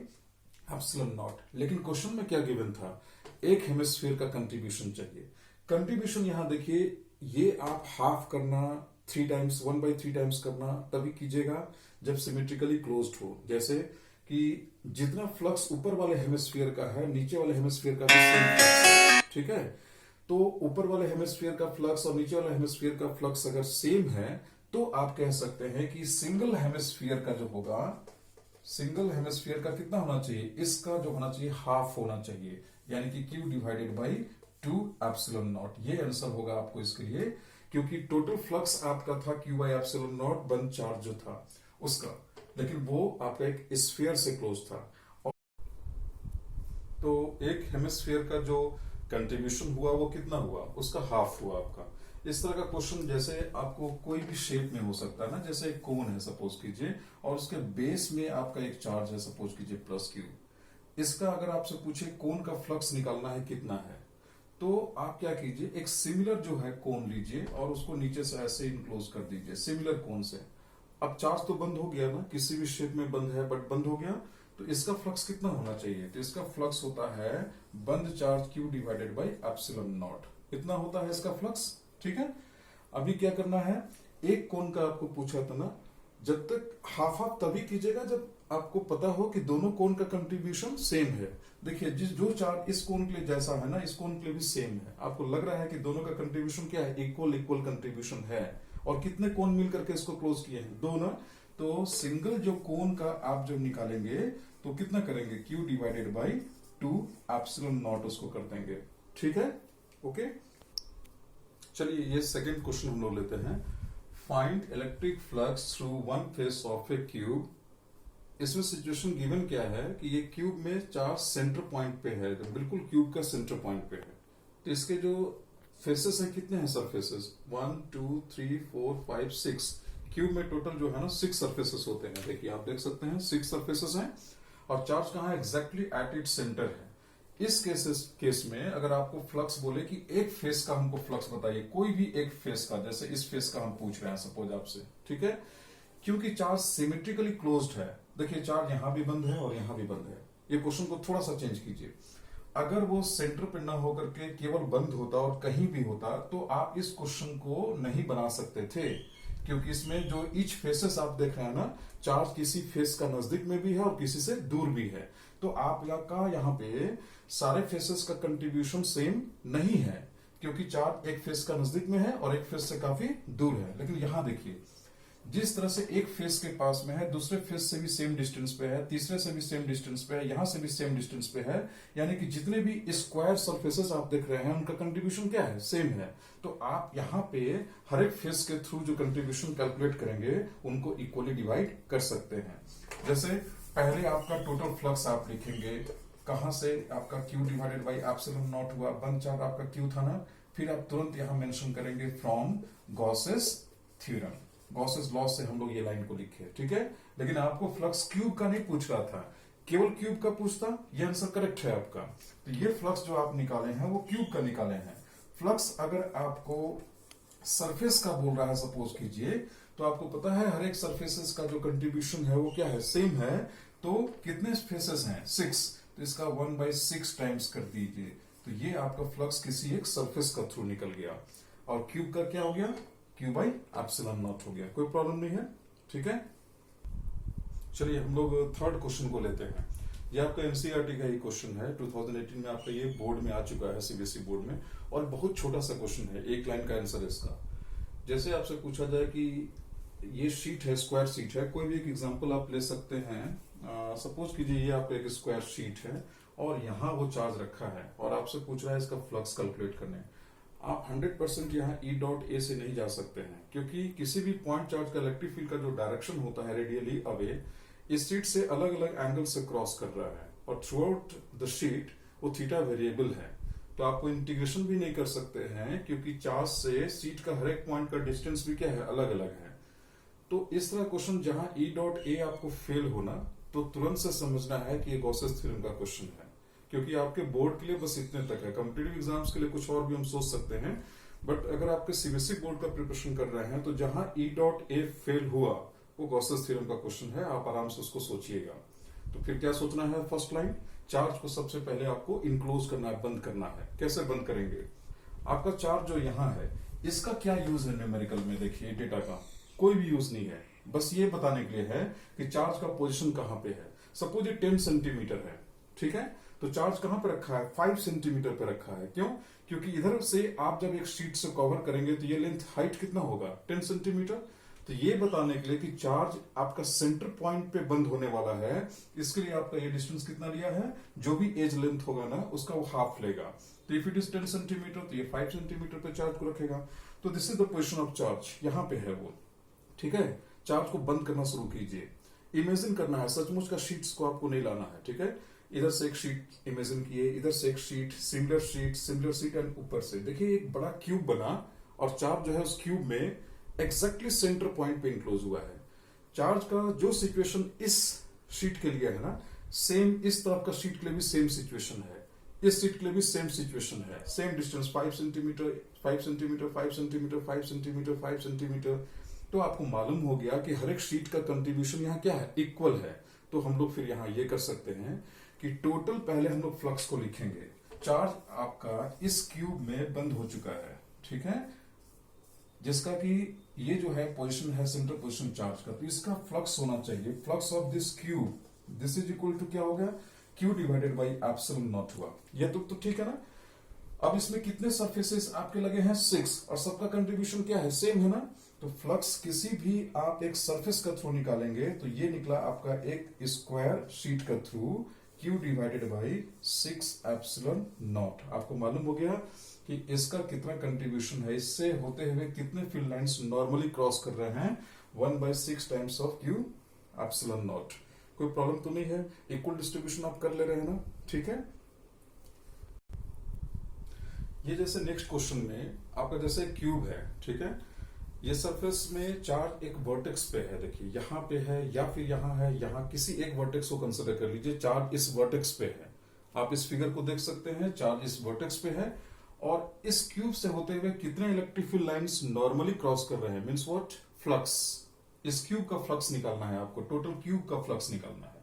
epsilon naught. लेकिन क्वेश्चन में क्या गिवन था, एक हेमिस्फीयर का कंट्रीब्यूशन चाहिए। कंट्रीब्यूशन यहां देखिए, ये आप हाफ करना 3 टाइम्स, 1/3 टाइम्स करना तभी कीजिएगा जब सिमेट्रिकली क्लोज्ड हो। जैसे कि जितना फ्लक्स ऊपर वाले हेमिस्फीयर का है, नीचे वाले हेमिस्फीयर का भी सेम फ्लक्स है, ठीक है। तो ऊपर वाले हेमिस्फीयर का फ्लक्स और नीचे वाले हेमिस्फीयर का फ्लक्स अगर सेम है, तो आप कह सकते हैं कि सिंगल हेमिस्फीयर का जो होगा, सिंगल हेमिस्फीयर का कितना होना चाहिए, इसका जो होना चाहिए हाफ होना चाहिए, यानी कि Q divided by 2 epsilon not. ये आंसर होगा आपको इसके लिए, क्योंकि टोटल फ्लक्स आपका था Q बाई एप्सिलॉन नॉट, बंद चार्ज जो था उसका, लेकिन वो आपका एक स्फीयर से क्लोज था। तो एक हेमिस्फीयर का जो कंट्रीब्यूशन हुआ वो कितना हुआ, उसका हाफ हुआ आपका। इस तरह का क्वेश्चन जैसे आपको कोई भी शेप में हो सकता है ना, जैसे एक कोन है सपोज कीजिए, और उसके बेस में आपका एक चार्ज है सपोज कीजिए +Q। इसका अगर आपसे पूछे कोन का फ्लक्स निकालना है कितना है, तो आप क्या कीजिए, एक सिमिलर जो है कोन लीजिए और उसको नीचे से ऐसे इनक्लोज कर दीजिए सिमिलर कोन से। अब चार्ज तो बंद हो गया ना, किसी भी शेप में बंद है बट बंद हो गया, तो इसका फ्लक्स कितना होना चाहिए, तो इसका फ्लक्स होता है बंद charge Q divided by epsilon not. इतना होता है इसका फ्लक्स, ठीक है। अभी क्या करना है, एक कोन का आपको पूछा था ना, जब तक हाफ हाफ तभी कीजिएगा जब आपको पता हो कि दोनों कोन का कंट्रीब्यूशन सेम है। देखिए जो चार्ज इस कोन के लिए जैसा है ना, इस कोन के लिए भी सेम है। आपको लग रहा है कि दोनों का कंट्रीब्यूशन क्या है, इक्वल इक्वल कंट्रीब्यूशन है। और कितने कोन मिल करके इसको क्लोज किए हैं, 2 ना। तो सिंगल जो कोन का आप जब निकालेंगे तो कितना करेंगे, Q divided by 2 epsilon not उसको कर देंगे, ठीक है। ओके, चलिए ये सेकंड क्वेश्चन हम लोग लेते हैं। Find electric flux through one face of A cube. इसमें सिचुएशन गिवन क्या है कि ये क्यूब में चार्ज सेंटर पॉइंट पे है, तो बिल्कुल क्यूब का सेंटर पॉइंट पे है। तो इसके जो फेसेस हैं, कितने हैं सरफेसेस, 1 2 3 4 5 6। क्यूब में टोटल जो है ना 6 सरफेसेस होते हैं। देखिए आप देख सकते हैं 6 सरफेसेस हैं, और चार्ज कहाँ है, एग्जैक्टली एट इट सेंटर है। इस केस में अगर आपको फ्लक्स बोले कि एक फेस का हमको फ्लक्स बताइए, कोई भी एक फेस का, जैसे इस फेस का हम पूछ रहे हैं सपोज आपसे, ठीक है। क्योंकि चार्ज सिमेट्रिकली क्लोज्ड है, देखिए चार्ज यहां भी बंद है और यहां भी बंद है। ये क्वेश्चन को थोड़ा सा चेंज कीजिए, अगर वो सेंटर पे ना होकर के केवल बंद होता और कहीं भी होता, तो आप इस क्वेश्चन को नहीं बना सकते थे। क्योंकि इसमें जो ईच फेसेस आप देख रहे हैं ना, चार्ज किसी फेस का नजदीक में भी है और किसी से दूर भी है। तो आप यहाँ पे सारे फेसेस का कंट्रीब्यूशन सेम नहीं है, क्योंकि चार्ज एक फेस का नजदीक में है और एक फेस से काफी दूर है। लेकिन यहां देखिए, जिस तरह से एक फेस के पास में है, दूसरे फेस से भी सेम डिस्टेंस पे है, तीसरे से भी सेम डिस्टेंस पे है, यहां से भी सेम डिस्टेंस पे है, यानी कि जितने भी स्क्वायर सरफेसेस आप देख रहे हैं उनका कंट्रीब्यूशन क्या है, सेम है। तो आप यहाँ पे हर एक फेस के थ्रू जो कंट्रीब्यूशन कैलकुलेट करेंगे उनको इक्वली डिवाइड कर सकते हैं। जैसे पहले आपका टोटल फ्लक्स आप लिखेंगे, कहां से आपका Q divided by epsilon naught हुआ, बंद चार्ज आपका Q था ना, फिर आप तुरंत यहां मेंशन करेंगे from Gauss's theorem, Gauss's law से हम लोग ये लाइन को लिखे, ठीक है। लेकिन आपको फ्लक्स क्यूब का नहीं पूछ रहा था, केवल क्यूब का पूछता, ये आंसर करेक्ट है आपका। तो ये फ्लक्स जो आप निकाले हैं वो क्यूब का निकाले हैं। फ्लक्स अगर आपको सरफेस का बोल रहा है सपोज कीजिए, तो आपको पता है हर एक सरफेसेस का जो कंट्रीब्यूशन है वो क्या है, सेम है। तो कितने फेसेस हैं, 6, तो इसका 1/6 टाइम्स कर दीजिए, तो ये आपका फ्लक्स किसी एक सरफेस का थ्रू निकल गया। और क्यूब का क्या हो गया, Q बाई एप्सिलॉन नॉट हो गया, कोई प्रॉब्लम नहीं है, ठीक है। चलिए हम लोग थर्ड क्वेश्चन को लेते हैं। ये आपका एनसीईआरटी का ही क्वेश्चन है, 2018 में आपका ये बोर्ड में आ चुका है, सीबीएसई बोर्ड में, और बहुत छोटा सा क्वेश्चन है, एक लाइन का आंसर है इसका। जैसे आपसे पूछा जाए कि ये शीट है, स्क्वायर शीट है, कोई भी एक एग्जांपल आप ले सकते हैं। सपोज कीजिए ये आपका एक स्क्वायर शीट है और यहाँ वो चार्ज रखा है, और आपसे पूछ रहा है इसका फ्लक्स कैलकुलेट करने। आप 100% यहाँ E डॉट ए से नहीं जा सकते हैं, क्योंकि किसी भी पॉइंट चार्ज का इलेक्ट्रिक फील्ड का जो डायरेक्शन होता है रेडियली अवे, इस शीट से अलग अलग एंगल से क्रॉस कर रहा है और थ्रू आउट द शीट वो थीटा वेरिएबल है, तो आपको इंटीग्रेशन भी नहीं कर सकते हैं क्योंकि चार्ज से शीट का हर एक पॉइंट का डिस्टेंस भी क्या है, अलग अलग है। तो इस तरह क्वेश्चन जहां ई डॉट ए आपको फेल होना, तो तुरंत से समझना है कि ये गॉसेस थ्योरम का क्वेश्चन है, क्योंकि आपके बोर्ड के लिए बस इतने तक है। कॉम्पिटिटिव एग्जाम्स के लिए कुछ और भी हम सोच सकते हैं, बट अगर आपके सीबीएसई बोर्ड का प्रिपरेशन कर रहे हैं तो जहां ई डॉट ए फेल हुआ वो गॉसेस थ्योरम का क्वेश्चन है, आप आराम से उसको सोचिएगा। तो फिर क्या सोचना है, फर्स्ट लाइन, चार्ज को सबसे पहले आपको इनक्लोज करना है, बंद करना है। कैसे बंद करेंगे, आपका चार्ज जो यहाँ है इसका क्या यूज है न्यूमेरिकल में, देखिए डेटा का कोई भी यूज नहीं है, बस ये बताने के लिए है कि चार्ज का पोजीशन कहां पे है। सपोज ये 10 सेंटीमीटर है, ठीक है, तो चार्ज कहां पे रखा है, 5 सेंटीमीटर पे रखा है। क्यों, क्योंकि इधर से आप जब एक शीट से कवर करेंगे तो ये लेंथ हाइट कितना होगा, 10 सेंटीमीटर। तो ये बताने के लिए कि चार्ज आपका सेंटर पॉइंट पे बंद होने वाला है, इसके लिए आपका ये डिस्टेंस कितना लिया है, जो भी एज लेंथ होगा ना उसका वो हाफ लेगा। तो इफ इट इज 10 सेंटीमीटर तो ये 5 सेंटीमीटर पे चार्ज को रखेगा। तो this is the position of charge, यहां पे है वो, ठीक है। चार्ज को बंद करना शुरू कीजिए, इमेजिन करना है, सचमुच का शीट्स को आपको नहीं लाना है, ठीक है। इधर से एक शीट इमेजिन किए, इधर से एक शीट, सिमिलर शीट एंड ऊपर से देखिए एक बड़ा क्यूब बना और चार्ज जो है उस क्यूब में एग्जैक्टली सेंटर पॉइंट पे इंक्लोज हुआ है। चार्ज का जो सिचुएशन इस शीट के लिए है ना, सेम इस तरफ का शीट के लिए भी सेम सिचुएशन है, इस शीट के लिए भी सेम सिचुएशन है, same distance 5 centimetre 5 centimetre 5 centimetre 5 centimetre 5 centimetre. तो आपको मालूम हो गया कि हर एक शीट का कंट्रीब्यूशन यहाँ क्या है, इक्वल है। तो हम लोग फिर यहाँ ये कर सकते हैं कि टोटल पहले हम लोग फ्लक्स को लिखेंगे। चार्ज आपका इस क्यूब में बंद हो चुका है, ठीक है, जिसका कि ये जो है पोजीशन है सेंटर पोजीशन चार्ज का, तो इसका फ्लक्स होना चाहिए, flux of this cube, this is equal to क्या हो गया, Q divided by epsilon naught हुआ। ये तो ठीक है ना। अब इसमें कितने सरफेसेस आपके लगे हैं, 6, और सबका कंट्रीब्यूशन क्या है, सेम है ना। तो फ्लक्स किसी भी आप एक सरफेस का थ्रू निकालेंगे तो ये निकला आपका एक स्क्वायर शीट का through, Q divided by 6 epsilon not. आपको मालूम हो गया कि इसका कितना कंट्रीब्यूशन है, इससे होते हुए कितने फील्ड लाइंस नॉर्मली क्रॉस कर रहे हैं, 1/6 times of Q epsilon not. कोई प्रॉब्लम तो नहीं है, इक्वल डिस्ट्रीब्यूशन आप कर ले रहे हैं ना, ठीक है। ये जैसे नेक्स्ट क्वेश्चन में आपका जैसे क्यूब है, ठीक है, ये सरफेस में चार्ज एक वर्टेक्स पे है, देखिए यहाँ पे है या फिर यहाँ है, यहाँ किसी एक वर्टेक्स को कंसिडर कर लीजिए, चार्ज इस वर्टेक्स पे है। आप इस फिगर को देख सकते हैं, चार्ज इस वर्टेक्स पे है और इस क्यूब से होते हुए कितने electric field lines normally cross कर रहे हैं, मींस व्हाट, फ्लक्स। इस क्यूब का फ्लक्स निकालना है आपको, टोटल क्यूब का फ्लक्स निकालना है।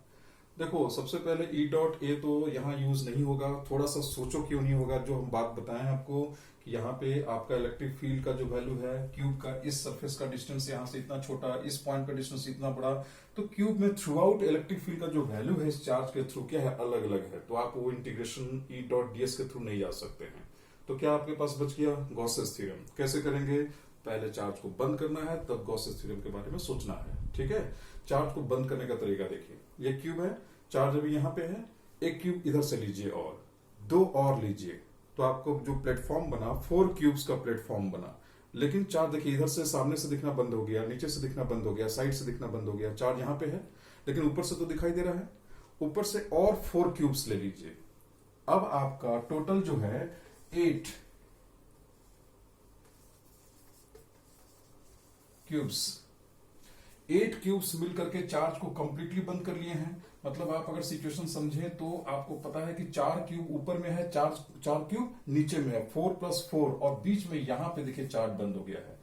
देखो सबसे पहले ई डॉट ए तो यहाँ यूज नहीं होगा, थोड़ा सा सोचो क्यों नहीं होगा। जो हम बात बताएं आपको कि यहाँ पे आपका इलेक्ट्रिक फील्ड का जो वैल्यू है, क्यूब का इस सरफेस का डिस्टेंस यहाँ से इतना छोटा, इस पॉइंट का डिस्टेंस इतना बड़ा, तो क्यूब में थ्रू आउट इलेक्ट्रिक फील्ड का जो वैल्यू है इस चार्ज के थ्रू क्या है, अलग अलग है। तो आप वो इंटीग्रेशन ई डॉट डीएस के थ्रू नहीं जा सकते हैं। तो क्या आपके पास बच गया, गॉसेस थ्योरम। कैसे करेंगे, पहले चार्ज को बंद करना है तब गॉसेस थ्योरम के बारे में सोचना है, ठीक है। चार्ज को बंद करने का तरीका देखिए, ये क्यूब है, चार्ज अभी यहाँ पे है, एक क्यूब इधर से लीजिए और 2 और लीजिए, तो आपको जो प्लेटफॉर्म बना 4 क्यूब्स का प्लेटफॉर्म बना। लेकिन चार्ज देखिए इधर से सामने से दिखना बंद हो गया, नीचे से दिखना बंद हो गया, साइड से दिखना बंद हो गया। चार्ज यहाँ पे है लेकिन ऊपर से तो दिखाई दे रहा है, ऊपर से और 4 क्यूब्स ले लीजिए। अब आपका टोटल जो है 8 क्यूब्स, 8 क्यूब्स मिलकर के चार्ज को कंप्लीटली बंद कर लिए हैं। मतलब आप अगर सिचुएशन समझे तो आपको पता है कि 4 क्यूब ऊपर में है, 4 क्यूब नीचे में है, 4 + 4, और बीच में यहां पे देखिए चार्ज बंद हो गया है।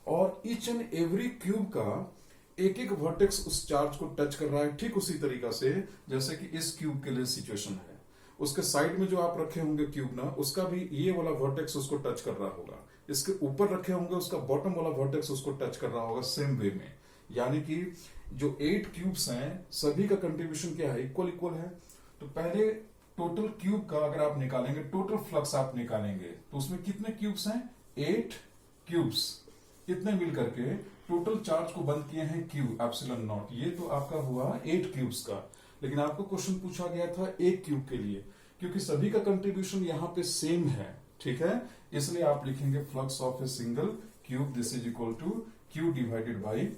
और ईच एंड एवरी क्यूब का एक एक वर्टेक्स उस चार्ज को टच कर रहा है, ठीक उसी तरीका से जैसे कि इस क्यूब के लिए सिचुएशन है। उसके साइड में जो आप रखे होंगे क्यूब ना, उसका भी ये वाला वर्टेक्स उसको टच कर रहा होगा। इसके ऊपर रखे होंगे उसका बॉटम वाला वर्टेक्स उसको टच कर रहा होगा सेम वे में। यानी कि जो 8 क्यूब्स हैं सभी का कंट्रीब्यूशन क्या है, इक्वल है। तो पहले टोटल क्यूब का अगर आप निकालेंगे, टोटल फ्लक्स आप निकालेंगे, तो उसमें कितने क्यूब्स हैं, 8 क्यूब्स। इतने मिल करके टोटल चार्ज को बंद किए हैं क्यू एप्सिलॉन नॉट। ये तो आपका हुआ 8 क्यूब्स का। लेकिन आपको क्वेश्चन पूछा गया था एक क्यूब के लिए, क्योंकि सभी का कंट्रीब्यूशन यहाँ पे सेम है, ठीक है। इसलिए आप लिखेंगे flux of a single cube, this is equal to Q divided by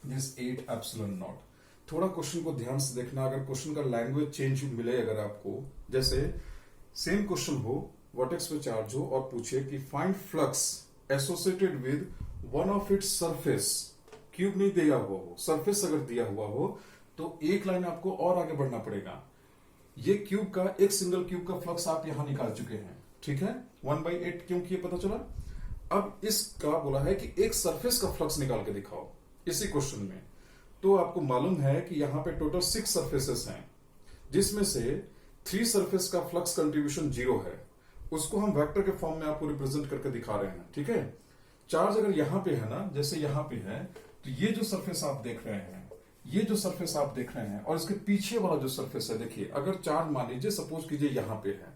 this 8 epsilon naught. थोड़ा क्वेश्चन को ध्यान से देखना, अगर क्वेश्चन का लैंग्वेज चेंज मिले अगर आपको, जैसे सेम क्वेश्चन हो, वर्टेक्स पे चार्ज हो और पूछे कि find flux associated with one of its surface, cube नहीं दिया हुआ हो, सरफेस अगर दिया हुआ हो तो एक लाइन आपको और आगे बढ़ना पड़ेगा। ये क्यूब का, एक सिंगल क्यूब का फ्लक्स आप यहां निकाल चुके हैं, ठीक है, 1/8 क्यों किए पता चला। अब इसका बोला है कि एक सरफेस का फ्लक्स निकाल के दिखाओ इसी क्वेश्चन में। तो आपको मालूम है कि यहां पे टोटल 6 सरफेसेस हैं, जिसमें से 3 सरफेस का फ्लक्स कंट्रीब्यूशन 0 है। उसको हम वेक्टर के फॉर्म में आपको रिप्रेजेंट करके दिखा रहे हैं, ठीक है। चार्ज अगर यहां पे है ना, जैसे यहां पे है, तो ये जो सरफेस आप देख रहे हैं, ये जो सरफेस आप देख रहे हैं और इसके पीछे वाला जो सरफेस है, देखिए अगर चार्ज मान लीजिए सपोज कीजिए यहां पे है,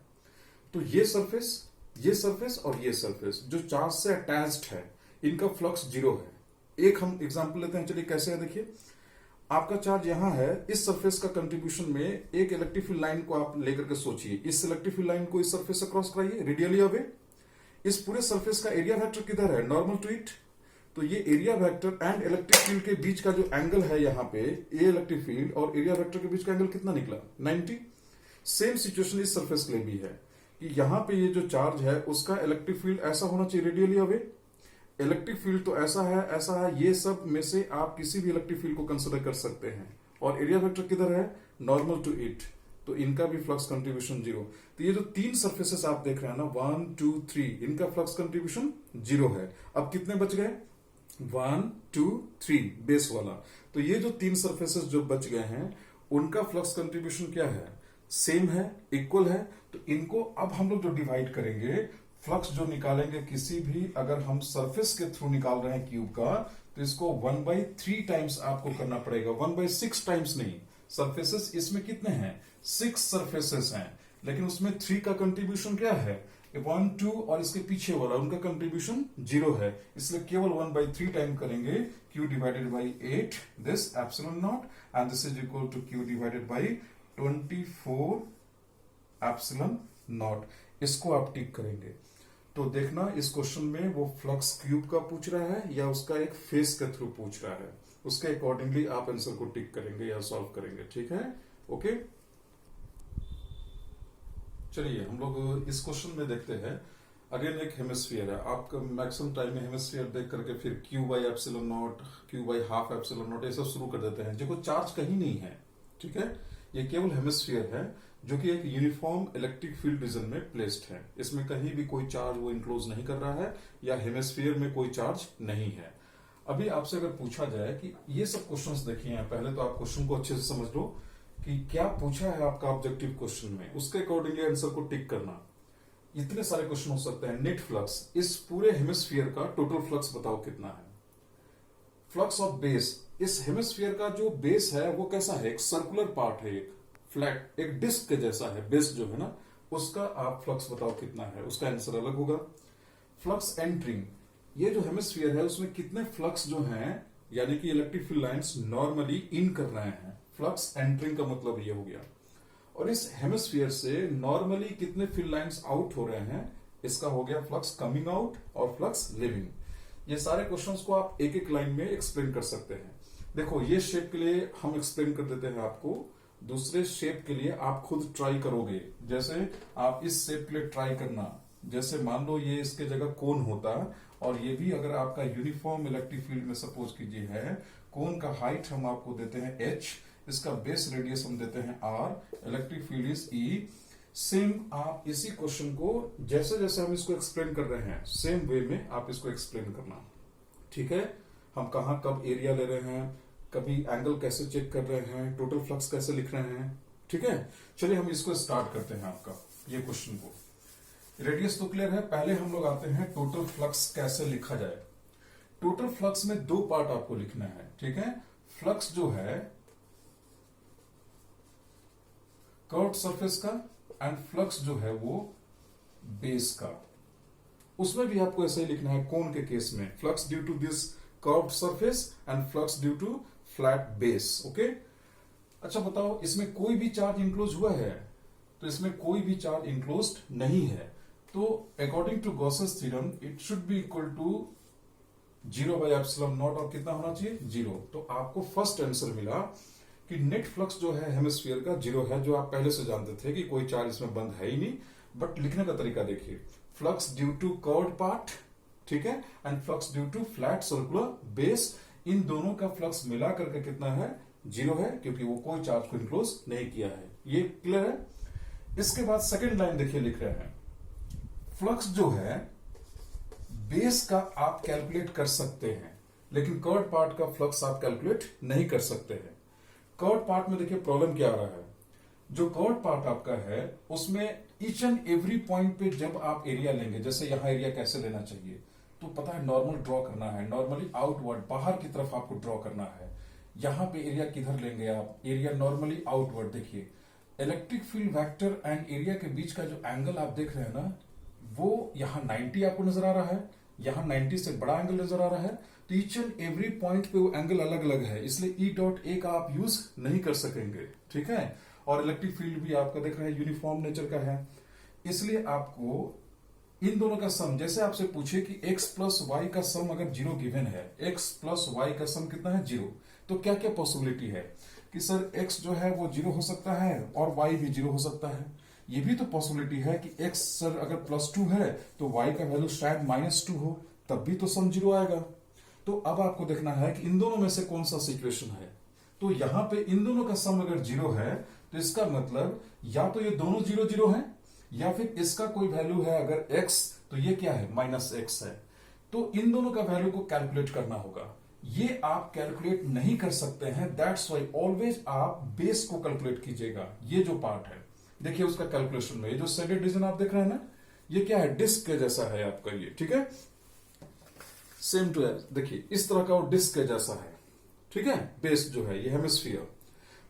तो ये सरफेस और ये सरफेस जो चार्ज से अटैच्ड है, इनका फ्लक्स 0 है। एक हम एग्जांपल लेते हैं, चलिए कैसे है, देखिए आपका चार्ज यहां है, इस सरफेस का कंट्रीब्यूशन में एक इलेक्ट्रिक फील्ड लाइन को आप लेकर के सोचिए, इस इलेक्ट्रिक फील्ड लाइन को इस सरफेस से क्रॉस कराइए रेडियली अवे। इस पूरे सरफेस का एरिया वेक्टर किधर है, नॉर्मल टू इट। तो ये area vector and electric field के बीच का जो एंगल है यहां पे, ये इलेक्ट्रिक फील्ड और एरिया वेक्टर के बीच का एंगल कितना निकला, 90। सेम सिचुएशन इस सरफेस के लिए भी है कि यहां पे ये जो चार्ज है उसका इलेक्ट्रिक फील्ड ऐसा होना चाहिए रेडियली अवे, इलेक्ट्रिक फील्ड तो ऐसा है, ये सब में से आप किसी भी इलेक्ट्रिक फील्ड को कंसिडर कर सकते हैं। और एरिया वेक्टर किधर है, नॉर्मल टू इट, तो इनका भी फ्लक्स कंट्रीब्यूशन 0। तो ये जो 3 सरफेसेस आप देख रहे हैं ना, 1 2 3, इनका फ्लक्स कंट्रीब्यूशन 0 है। अब कितने बच गए, 1 2 3 बेस वाला। तो ये जो 3 सरफेसेस जो बच गए हैं, उनका फ्लक्स कंट्रीब्यूशन क्या है, सेम है, इक्वल है। तो इनको अब हम लोग जो डिवाइड करेंगे, फ्लक्स जो निकालेंगे किसी भी, अगर हम सरफेस के थ्रू निकाल रहे हैं क्यूब का, तो इसको 1/3 टाइम्स आपको करना पड़ेगा, 1/6 टाइम्स नहीं। सरफेसेस इसमें कितने हैं, 6 सरफेसेस हैं, लेकिन उसमें 3 का कंट्रीब्यूशन क्या है, 1 2, और इसके पीछे वाला उनका कंट्रीब्यूशन 0 है, इसलिए केवल 1/3 टाइम करेंगे, q divided by 8 this epsilon naught, and this is equal to q divided by 24 epsilon naught. इसको आप टिक करेंगे। तो देखना इस क्वेश्चन में वो फ्लक्स क्यूब का पूछ रहा है या उसका एक फेस के थ्रू पूछ रहा है, उसके अकॉर्डिंगली आप आंसर को टिक करेंगे या सॉल्व करेंगे, ठीक है, ओके। चलिए हम लोग इस क्वेश्चन में देखते हैं। अगेन एक हेमिस्फीयर है, आपका मैक्सिमम टाइम में हेमिस्फीयर देख करके फिर q by epsilon not, q by half epsilon not, ये सब शुरू कर देते हैं। देखो चार्ज कहीं नहीं है, ठीक है, ये केवल हेमिस्फीयर है जो कि एक यूनिफॉर्म इलेक्ट्रिक फील्ड रीजन में प्लेस्ड है। इसमें कहीं भी कोई चार्ज वो इंक्लोज नहीं कर रहा है, या हेमिस्फीयर में कोई चार्ज नहीं है। अभी आपसे अगर पूछा जाए कि ये सब क्वेश्चंस देखिए हैं, पहले तो आप क्वेश्चन को अच्छे से समझ लो कि क्या पूछा है आपका ऑब्जेक्टिव क्वेश्चन में, उसके अकॉर्डिंगली आंसर को टिक करना। इतने सारे क्वेश्चन हो सकते हैं। नेट फ्लक्स, इस पूरे हेमिस्फीयर का टोटल फ्लक्स बताओ कितना है। फ्लक्स ऑफ बेस, इस हेमिस्फीयर का जो बेस है वो कैसा है, एक सर्कुलर पार्ट है, एक फ्लैट, एक डिस्क के जैसा है बेस जो है ना, उसका आप फ्लक्स बताओ कितना है, उसका आंसर अलग होगा। फ्लक्स एंट्रिंग, ये जो हेमिस्फीयर है उसमें कितने फ्लक्स जो हैं, यानी कि electric field lines normally in कर रहे हैं, फ्लक्स एंट्रिंग का मतलब ये हो गया। और इस हेमिस्फीयर से नॉर्मली कितने फील्ड लाइंस आउट हो रहे हैं, इसका हो गया फ्लक्स कमिंग आउट और फ्लक्स लिविंग। ये सारे क्वेश्चंस को आप एक एक लाइन में एक्सप्लेन कर सकते हैं। देखो ये शेप के लिए हम एक्सप्लेन कर देते हैं आपको, दूसरे शेप के लिए आप खुद ट्राई करोगे। जैसे आप इस शेप के लिए ट्राई करना, जैसे मान लो ये इसके जगह कोन होता, और ये भी अगर आपका यूनिफॉर्म इलेक्ट्रिक फील्ड में सपोज कीजिए है, कोन का हाइट हम आपको देते हैं h, इसका बेस रेडियस हम देते हैं r, electric field is E। Same आप इसी क्वेश्चन को जैसे जैसे हम इसको एक्सप्लेन कर रहे हैं, सेम वे में आप इसको एक्सप्लेन करना, ठीक है। हम कहां कब एरिया ले रहे हैं, कभी एंगल कैसे चेक कर रहे हैं, टोटल फ्लक्स कैसे लिख रहे हैं, ठीक है। चलिए हम इसको स्टार्ट करते हैं आपका ये क्वेश्चन को। रेडियस तो क्लियर है, पहले हम लोग आते हैं टोटल फ्लक्स कैसे लिखा जाए। टोटल फ्लक्स में 2 पार्ट आपको लिखना है, ठीक है। फ्लक्स जो है कर्व्ड सरफेस का, एंड फ्लक्स जो है वो बेस का। उसमें भी आपको ऐसे ही लिखना है कोन के केस में, flux due to this curved surface and flux due to flat base, okay. अच्छा बताओ, इसमें कोई भी चार्ज इंक्लोज हुआ है, तो इसमें कोई भी चार्ज इंक्लोज नहीं है, तो according to Gauss's theorem it should be equal to 0 by epsilon naught, और कितना होना चाहिए 0। तो आपको फर्स्ट आंसर मिला कि नेट फ्लक्स जो है हेमिस्फीयर का जीरो है, जो आप पहले से जानते थे कि कोई चार्ज इसमें बंद है ही नहीं। बट लिखने का तरीका देखिए, flux due to curved part, ठीक है, and flux due to flat circular base, इन दोनों का फ्लक्स मिला करके कितना है, जीरो है, क्योंकि वो कोई चार्ज को इनक्लोज नहीं किया है। ये क्लियर है। इसके बाद सेकेंड लाइन देखिए, लिख रहे हैं फ्लक्स जो है बेस का आप कैलकुलेट कर सकते हैं, लेकिन कर्व्ड पार्ट का फ्लक्स आप कैलकुलेट नहीं कर सकते हैं। कर्व्ड पार्ट में देखिए प्रॉब्लम क्या आ रहा है, जो कर्व्ड पार्ट आपका है उसमें ईच एंड एवरी पॉइंट पे जब आप एरिया लेंगे, जैसे यहां एरिया कैसे लेना चाहिए, तो पता है नॉर्मल ड्रॉ करना है, नॉर्मली आउटवर्ड बाहर की तरफ आपको ड्रॉ करना है। यहां पे एरिया किधर लेंगे आप, एरिया नॉर्मली आउटवर्ड। देखिए electric field vector and area के बीच का जो एंगल आप देख रहे हैं ना, वो यहां 90 आपको नजर आ रहा है, यहां 90 से बड़ा एंगल नजर आ रहा है। तो ईच एंड एवरी पॉइंट पे वो एंगल अलग अलग है, इसलिए ई डॉट ए का आप यूज नहीं कर सकेंगे, ठीक है। और इलेक्ट्रिक फील्ड भी आपका देख रहे हैं यूनिफॉर्म नेचर का है, इसलिए आपको इन दोनों का सम, जैसे आपसे पूछे कि x प्लस वाई का सम अगर जीरो गिवन है, x प्लस वाई का सम कितना है, जीरो, तो क्या क्या पॉसिबिलिटी है कि सर x जो है वो जीरो हो सकता है और y भी जीरो हो सकता है। ये भी तो पॉसिबिलिटी है कि x सर अगर +2 है तो y का वैल्यू शायद -2 हो, तब भी तो सम जीरो आएगा। तो अब आपको देखना है कि इन दोनों में से कौन सा सिचुएशन है। तो यहां पे इन दोनों का सम अगर जीरो है तो इसका मतलब या तो ये दोनों जीरो जीरो है, या फिर इसका कोई वैल्यू है अगर x, तो ये क्या है, -x है। तो इन दोनों का वैल्यू को कैलकुलेट करना होगा, ये आप कैलकुलेट नहीं कर सकते हैं। दैट्स वाई ऑलवेज आप बेस को कैलकुलेट कीजिएगा। ये जो पार्ट है देखिए उसका कैलकुलेशन में, ये जो शेडेड रीजन आप देख रहे हैं ना, ये क्या है, डिस्क के जैसा है आपका ये, ठीक है, सेम टू एज, देखिए इस तरह का वो डिस्क के जैसा है, ठीक है, बेस जो है ये हेमिस्फीयर।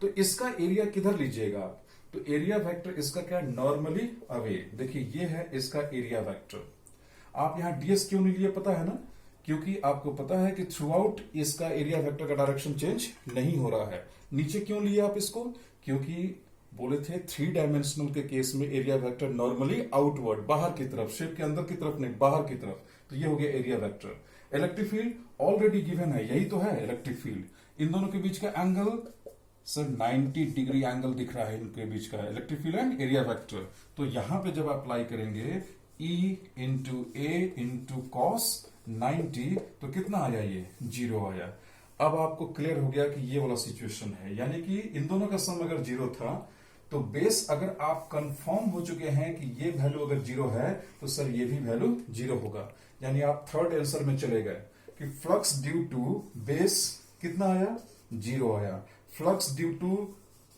तो इसका एरिया किधर लीजिएगा आप, तो एरिया वेक्टर इसका क्या है, नॉर्मली अवे। देखिए ये है इसका एरिया वेक्टर। आप यहां डीएस क्यों नहीं लिए पता है ना, क्योंकि आपको पता है कि थ्रू आउट इसका एरिया वेक्टर का डायरेक्शन चेंज नहीं हो रहा है। नीचे क्यों लिए आप इसको, क्योंकि बोले थे 3 डायमेंशनल के केस में एरिया वेक्टर नॉर्मली आउटवर्ड, बाहर की तरफ, शेप के अंदर की तरफ नहीं, बाहर की तरफ। तो ये हो गया area vector. Electric field already given है, यही तो है इलेक्ट्रिक फील्ड। इन दोनों के बीच का एंगल सर 90 डिग्री एंगल दिख रहा है इनके बीच का, electric field and area vector. तो यहां पे जब अप्लाई करेंगे E into A into cos 90, तो कितना आया, ये जीरो आया। अब आपको क्लियर हो गया कि ये वाला सिचुएशन है, यानी कि इन दोनों का सम अगर जीरो था तो बेस अगर आप कंफर्म हो चुके हैं कि ये वैल्यू अगर जीरो है तो सर ये भी वैल्यू जीरो होगा। यानी आप थर्ड आंसर में चले गए कि फ्लक्स ड्यू टू बेस कितना आया, जीरो आया। Flux due to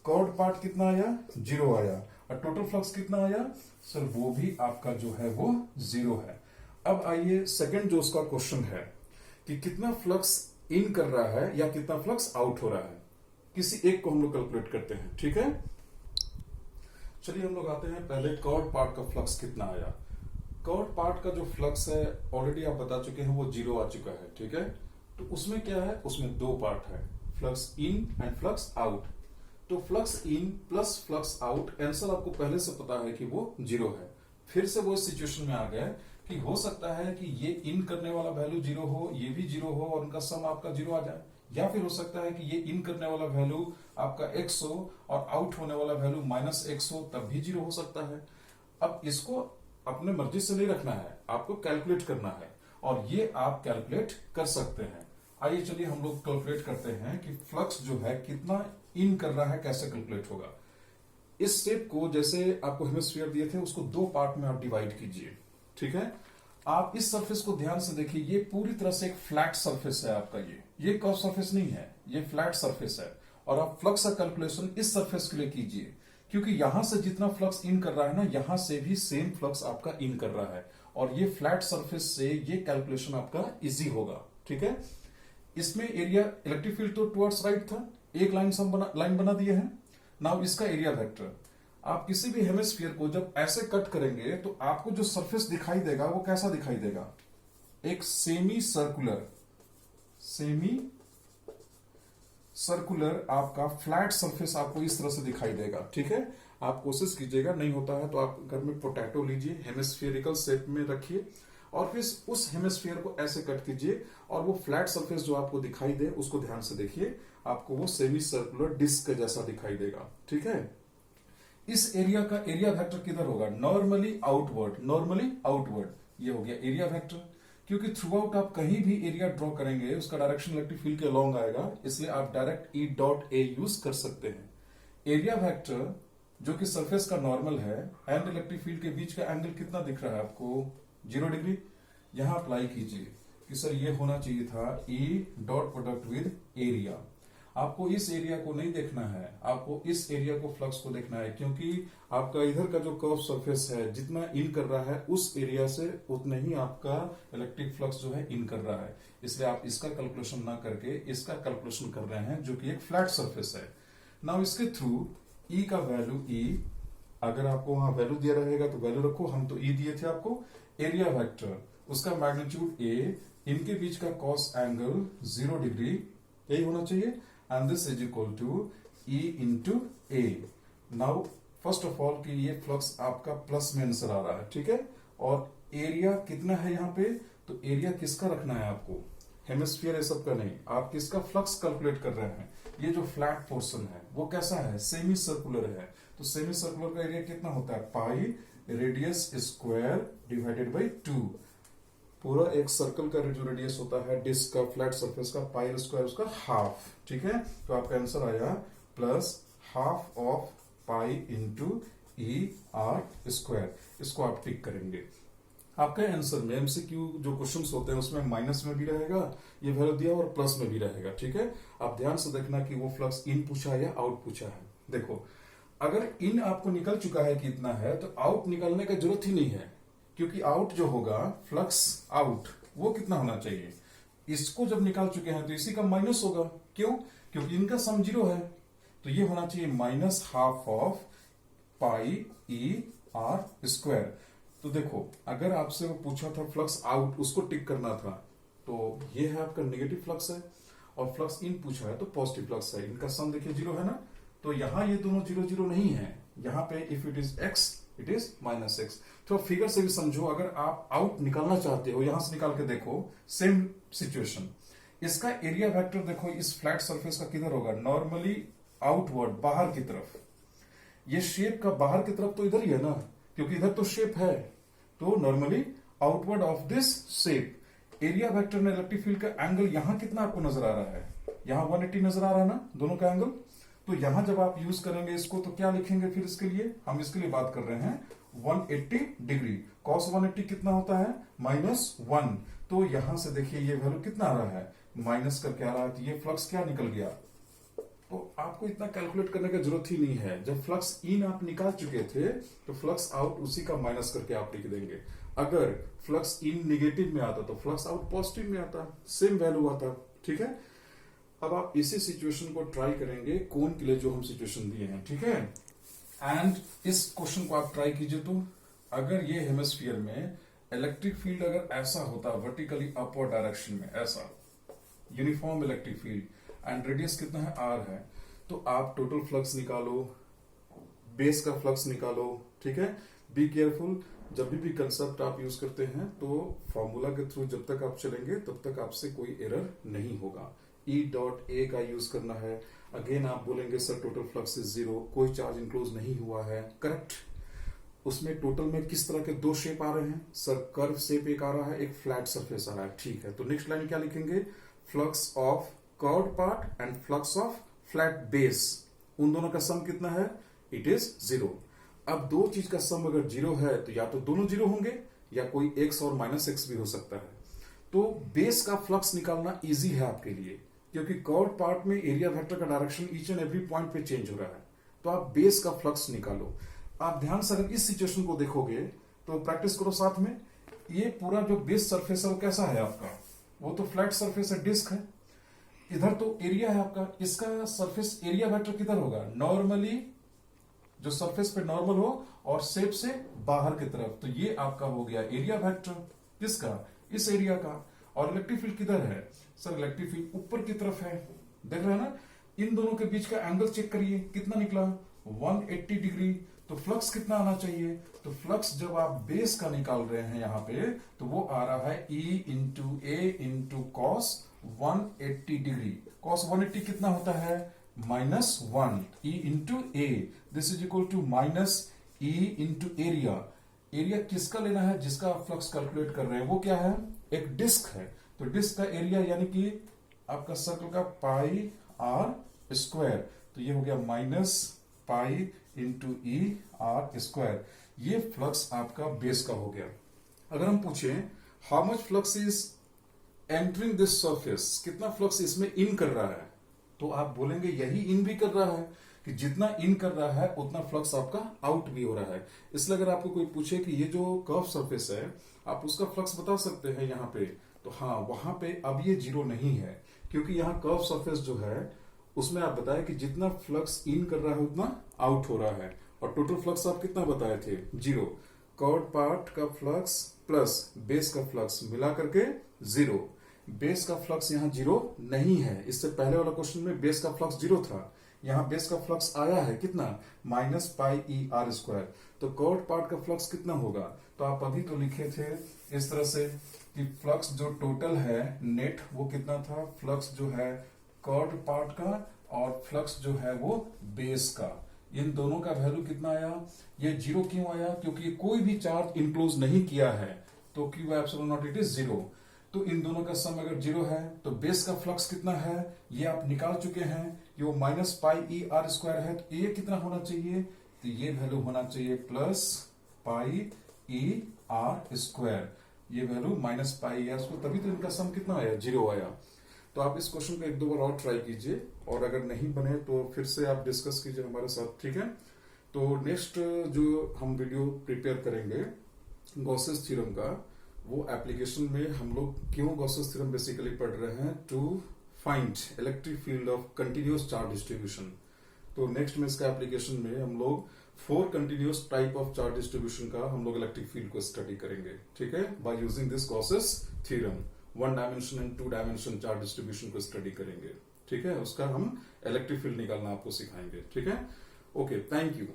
curved part कितना आया, जीरो आया। और टोटल फ्लक्स कितना आया सर, वो भी आपका जो है वो जीरो है। अब आइए सेकंड जो उसका क्वेश्चन है कि कितना फ्लक्स इन कर रहा है या कितना फ्लक्स आउट हो रहा है, किसी एक को हम लोग कैलकुलेट करते हैं, ठीक है। चलिए हम लोग आते हैं पहले कर्व्ड पार्ट का फ्लक्स कितना आया। कर्व्ड पार्ट का जो फ्लक्स है ऑलरेडी आप बता चुके हैं, वो जीरो आ चुका है, ठीक है। तो उसमें क्या है, उसमें दो पार्ट है, flux in and flux out. तो flux in plus flux out, answer आपको पहले से पता है कि वो जीरो है। फिर से वो सिचुएशन में आ गए कि हो सकता है कि ये इन करने वाला वैल्यू जीरो हो, ये भी जीरो हो और उनका सम आपका जीरो आ जाए, या फिर हो सकता है कि ये इन करने वाला वैल्यू आपका x हो और आउट होने वाला वैल्यू -x हो, तब भी जीरो हो सकता है। अब इसको अपने मर्जी से नहीं रखना है, आपको कैलकुलेट करना है और ये आप कैलकुलेट कर सकते हैं। आइए चलिए हम लोग कैलकुलेट करते हैं कि फ्लक्स जो है कितना इन कर रहा है, कैसे कैलकुलेट होगा। इस शेप को जैसे आपको हेमिस्फीयर दिए थे उसको दो पार्ट में आप डिवाइड कीजिए, ठीक है। आप इस सरफेस को ध्यान से देखिए, ये पूरी तरह से एक फ्लैट सरफेस है आपका, ये कर्व सरफेस नहीं है, ये फ्लैट सरफेस है। और आप फ्लक्स का कैलकुलेशन इस सरफेस के लिए कीजिए, क्योंकि यहां से जितना फ्लक्स इन कर रहा है ना, यहां से भी सेम फ्लक्स आपका इन कर रहा है और ये फ्लैट सरफेस से ये कैलकुलेशन आपका इजी होगा, ठीक है। इसमें एरिया इलेक्ट्रिक फील्ड तो टुवर्ड्स राइट था, एक लाइन बना दिए हैं। नाउ इसका एरिया वेक्टर, आप किसी भी हेमिस्फीयर को जब ऐसे कट करेंगे तो आपको जो सरफेस दिखाई देगा वो कैसा दिखाई देगा, एक सेमी सर्कुलर आपका फ्लैट सरफेस आपको इस तरह से दिखाई देगा, ठीक है। आप कोशिश कीजिएगा, नहीं होता है तो आप घर में पोटैटो लीजिए, हेमिस्फेरिकल शेप में रखिए और फिर उस हेमिस्फीयर को ऐसे कट कीजिए और वो फ्लैट सरफेस जो आपको दिखाई दे उसको ध्यान से देखिए, आपको वो सेमी सर्कुलर डिस्क जैसा दिखाई देगा। ठीक है, इस एरिया का एरिया वेक्टर किधर होगा? Normally outward, normally outward. ये हो गया एरिया वेक्टर। क्योंकि थ्रू आउट आप कहीं भी एरिया ड्रॉ करेंगे उसका डायरेक्शन इलेक्ट्रिक फील्ड के अलोंग आएगा, इसलिए आप direct E dot A use कर सकते हैं। एरिया वेक्टर जो कि सरफेस का नॉर्मल है एंड इलेक्ट्रिक फील्ड के बीच का एंगल कितना दिख रहा है आपको? 0 डिग्री। यहां अप्लाई कीजिए कि सर ये होना चाहिए था ई डॉट प्रोडक्ट विद एरिया। आपको इस एरिया को नहीं देखना है, आपको इस एरिया को फ्लक्स को देखना है, क्योंकि आपका इधर का जो कर्व सरफेस है जितना इन कर रहा है उस एरिया से उतना ही आपका इलेक्ट्रिक फ्लक्स जो है इन कर रहा है। इसलिए आप इसका कैलकुलेशन ना करके इसका कैलकुलेशन कर रहे हैं जो कि एक फ्लैट सरफेस है। नाउ इसके थ्रू ई का वैल्यू ई, अगर आपको वहां वैल्यू दिया रहेगा तो वैल्यू रखो, हम तो ई दिए थे आपको। एरिया वेक्टर उसका मैग्नीट्यूड ए, इनके बीच का कॉस एंगल 0 डिग्री, यही होना चाहिए, and this is equal to E into A. Now first of all कि ये फ्लक्स आपका प्लस में आंसर आ रहा है। ठीक है, और एरिया कितना है यहाँ पे? तो एरिया किसका रखना है आपको? हेमिस्फीयर ये सब का नहीं, आप किसका फ्लक्स कैलकुलेट कर रहे हैं? ये जो फ्लैट पोर्शन है वो कैसा है? सेमी सर्कुलर है। तो सेमी सर्कुलर का एरिया कितना होता है? पाई रेडियस स्क्वायर डिवाइडेड बाई 2। पूरा एक सर्कल का जो रेडियस होता है डिस्क का, फ्लैट सरफेस का, पाई स्क्वायर उसका हाफ। ठीक है, तो आपका आंसर आया plus half of pi into E R square. इसको आप टिक करेंगे। आपका आंसर में एमसीक्यू जो क्वेश्चंस होते हैं उसमें माइनस में भी रहेगा ये वैल्यू दिया और प्लस में भी रहेगा। ठीक है, आप ध्यान से देखना कि वो फ्लक्स इन पूछा है या आउट पूछा है। देखो, अगर इन आपको निकल चुका है कि इतना है तो आउट निकालने का जरूरत ही नहीं है, क्योंकि आउट जो होगा फ्लक्स आउट वो कितना होना चाहिए? इसको जब निकाल चुके हैं तो इसी का माइनस होगा। क्यों? क्योंकि इनका सम 0 है, तो ये होना चाहिए minus half of pi E R square. तो देखो, अगर आपसे वो पूछा था फ्लक्स आउट, उसको टिक करना था, तो ये है आपका नेगेटिव फ्लक्स है, और फ्लक्स इन पूछा है तो पॉजिटिव फ्लक्स है। इनका सम देखिए 0 है ना, तो यहां ये दोनों 0 0 नहीं है, यहां पे if it is x it is minus x. तो फिगर से भी समझो, अगर आप आउट निकालना चाहते हो यहां से निकाल के देखो, सेम सिचुएशन। इसका एरिया वेक्टर देखो इस फ्लैट सरफेस का किधर होगा? नॉर्मली आउटवर्ड, बाहर की तरफ। ये शेप का बाहर की तरफ तो इधर ही है ना, क्योंकि इधर तो शेप है, तो normally outward of this shape. Area vector में इलेक्ट्रिक फील्ड का एंगल यहां कितना आपको नजर आ रहा है? यहां 180 नजर आ रहा है ना, दोनों का एंगल। तो यहां जब आप यूज करेंगे इसको तो क्या लिखेंगे फिर इसके लिए? हम इसके लिए बात कर रहे हैं 180 डिग्री। कॉस 180 कितना होता है? -1। तो यहां से देखिए ये वैल्यू कितना आ रहा है? माइनस करके आ रहा है, तो ये फ्लक्स क्या निकल गया? तो आपको इतना कैलकुलेट करने की जरूरत ही नहीं है। जब फ्लक्स इन आप निकाल चुके थे तो फ्लक्स आउट उसी का माइनस करके आप लिख देंगे। अगर फ्लक्स इन नेगेटिव में आता तो फ्लक्स आउट पॉजिटिव में आता, सेम वैल्यू आता। ठीक है, अब आप इसी सिचुएशन को ट्राई करेंगे कोन के लिए जो हम सिचुएशन दिए हैं। ठीक है, एंड इस क्वेश्चन को आप ट्राई कीजिए। तो अगर ये हेमिस्फीयर में इलेक्ट्रिक फील्ड अगर ऐसा होता वर्टिकली अपवर्ड डायरेक्शन में, ऐसा uniform electric field, and radius कितना है? r है, तो आप टोटल फ्लक्स निकालो, बेस का फ्लक्स निकालो। ठीक है, बी केयरफुल, जब भी कंसेप्ट आप यूज करते हैं तो फॉर्मूला के थ्रू जब तक आप चलेंगे तब तक आपसे कोई एरर नहीं होगा। ई डॉट ए का यूज करना है। अगेन आप बोलेंगे सर टोटल फ्लक्स इज 0, कोई चार्ज इंक्लोज नहीं हुआ है। करेक्ट, उसमें टोटल में किस तरह के 2 शेप आ रहे हैं? सर कर्व शेप एक आ रहा है, एक फ्लैट सरफेस आ रहा है। ठीक है, तो नेक्स्ट लाइन क्या लिखेंगे? Flux of curved part and flux of flat base, उन दोनों का सम कितना है? It is 0। अब दो चीज का सम अगर 0 है तो या तो दोनों 0 होंगे या कोई x और -x भी हो सकता है। तो बेस का फ्लक्स निकालना इजी है आपके लिए, क्योंकि कर्व्ड पार्ट में एरिया वेक्टर का direction each and every point पे चेंज हो रहा है। तो आप बेस का फ्लक्स निकालो। आप ध्यान से अगर इस सिचुएशन को देखोगे तो प्रैक्टिस करो साथ में। ये पूरा जो बेस सरफेस है वो कैसा है आपका? वो तो फ्लैट सरफेस है, डिस्क है। इधर तो एरिया है आपका, इसका सरफेस एरिया वेक्टर किधर होगा? नॉर्मली जो सरफेस पे नॉर्मल हो और शेप से बाहर की तरफ, तो ये आपका हो गया एरिया वेक्टर। किसका? इस एरिया का। और इलेक्ट्रिक फील्ड किधर है? सर इलेक्ट्रिक फील्ड ऊपर की तरफ है, देख रहे हैं ना। इन दोनों के बीच का एंगल चेक करिए, कितना निकला? 180 डिग्री। तो फ्लक्स कितना आना चाहिए? तो फ्लक्स जब आप बेस का निकाल रहे हैं यहां पे, तो वो आ रहा है E into A into cos 180 degree. Cos 180 कितना होता है? -1 E into A, this is equal to minus E into area. Area किसका लेना है? जिसका आप फ्लक्स कैलकुलेट कर रहे हैं वो क्या है? एक डिस्क है। तो डिस्क का एरिया यानी कि आपका सर्कल का पाई आर स्क्वायर, तो ये हो गया माइनस पाई इंटू ई आर स्क्वायर। ये फ्लक्स आपका बेस का हो गया। अगर हम पूछें how much flux is entering this surface, कितना फ्लक्स इसमें इन कर रहा है, तो आप बोलेंगे यही इन भी कर रहा है, कि जितना इन कर रहा है उतना फ्लक्स आपका आउट भी हो रहा है। इसलिए अगर आपको कोई पूछे कि ये जो कर्व सरफेस है आप उसका फ्लक्स बता सकते हैं यहाँ पे, तो हाँ वहां पे अब ये जीरो नहीं है, क्योंकि यहाँ कर्व सरफेस जो है उसमें आप बताए कि जितना फ्लक्स इन कर रहा है उतना आउट हो रहा है, और टोटल फ्लक्स आप कितना बताए थे? 0। कर्व पार्ट का फ्लक्स प्लस बेस का फ्लक्स मिला करके 0। बेस का फ्लक्स यहाँ 0 नहीं है। इससे पहले वाला क्वेश्चन में बेस का फ्लक्स 0 था, यहाँ बेस का फ्लक्स आया है कितना? Minus pi E R square. तो कर्व पार्ट का फ्लक्स कितना होगा? तो आप अभी तो लिखे थे इस तरह से कि फ्लक्स जो टोटल है नेट वो कितना था? फ्लक्स जो है कर्व पार्ट का और फ्लक्स जो है वो बेस का, इन दोनों का वैल्यू कितना आया? ये 0 क्यों आया? क्योंकि कोई भी चार्ज इंक्लोज नहीं किया है, तो Q epsilon not it is 0। तो इन दोनों का सम अगर 0 है तो बेस का फ्लक्स कितना है ये आप निकाल चुके हैं, ये वो minus pi E R square है, तो ये कितना होना चाहिए? तो ये वैल्यू होना चाहिए plus pi E R square. ये value minus pi R square, तभी तो इनका सम कितना आया? 0 आया। तो आप इस क्वेश्चन को एक दो बार और ट्राई कीजिए, और अगर नहीं बने तो फिर से आप डिस्कस कीजिए हमारे साथ, ठीक है? तो नेक्स्ट जो हम वीडियो प्रिपेयर करेंगे गॉसेस थ्योरम का, वो एप्लीकेशन में हम लोग क्यों गॉसेस थ्योरम बेसिकली पढ़ रहे हैं, to find electric field of continuous charge distribution. तो नेक्स्ट में इसका एप्लीकेशन में हम लोग 4 continuous type of charge distribution का हम लोग इलेक्ट्रिक फील्ड को स्टडी करेंगे, ठीक है, by using this Gauss's theorem. 1 dimension and 2 dimension charge distribution को स्टडी करेंगे, ठीक है? उसका हम इलेक्ट्रिक फील्ड निकालना आपको सिखाएंगे, ठीक है? Okay, thank you.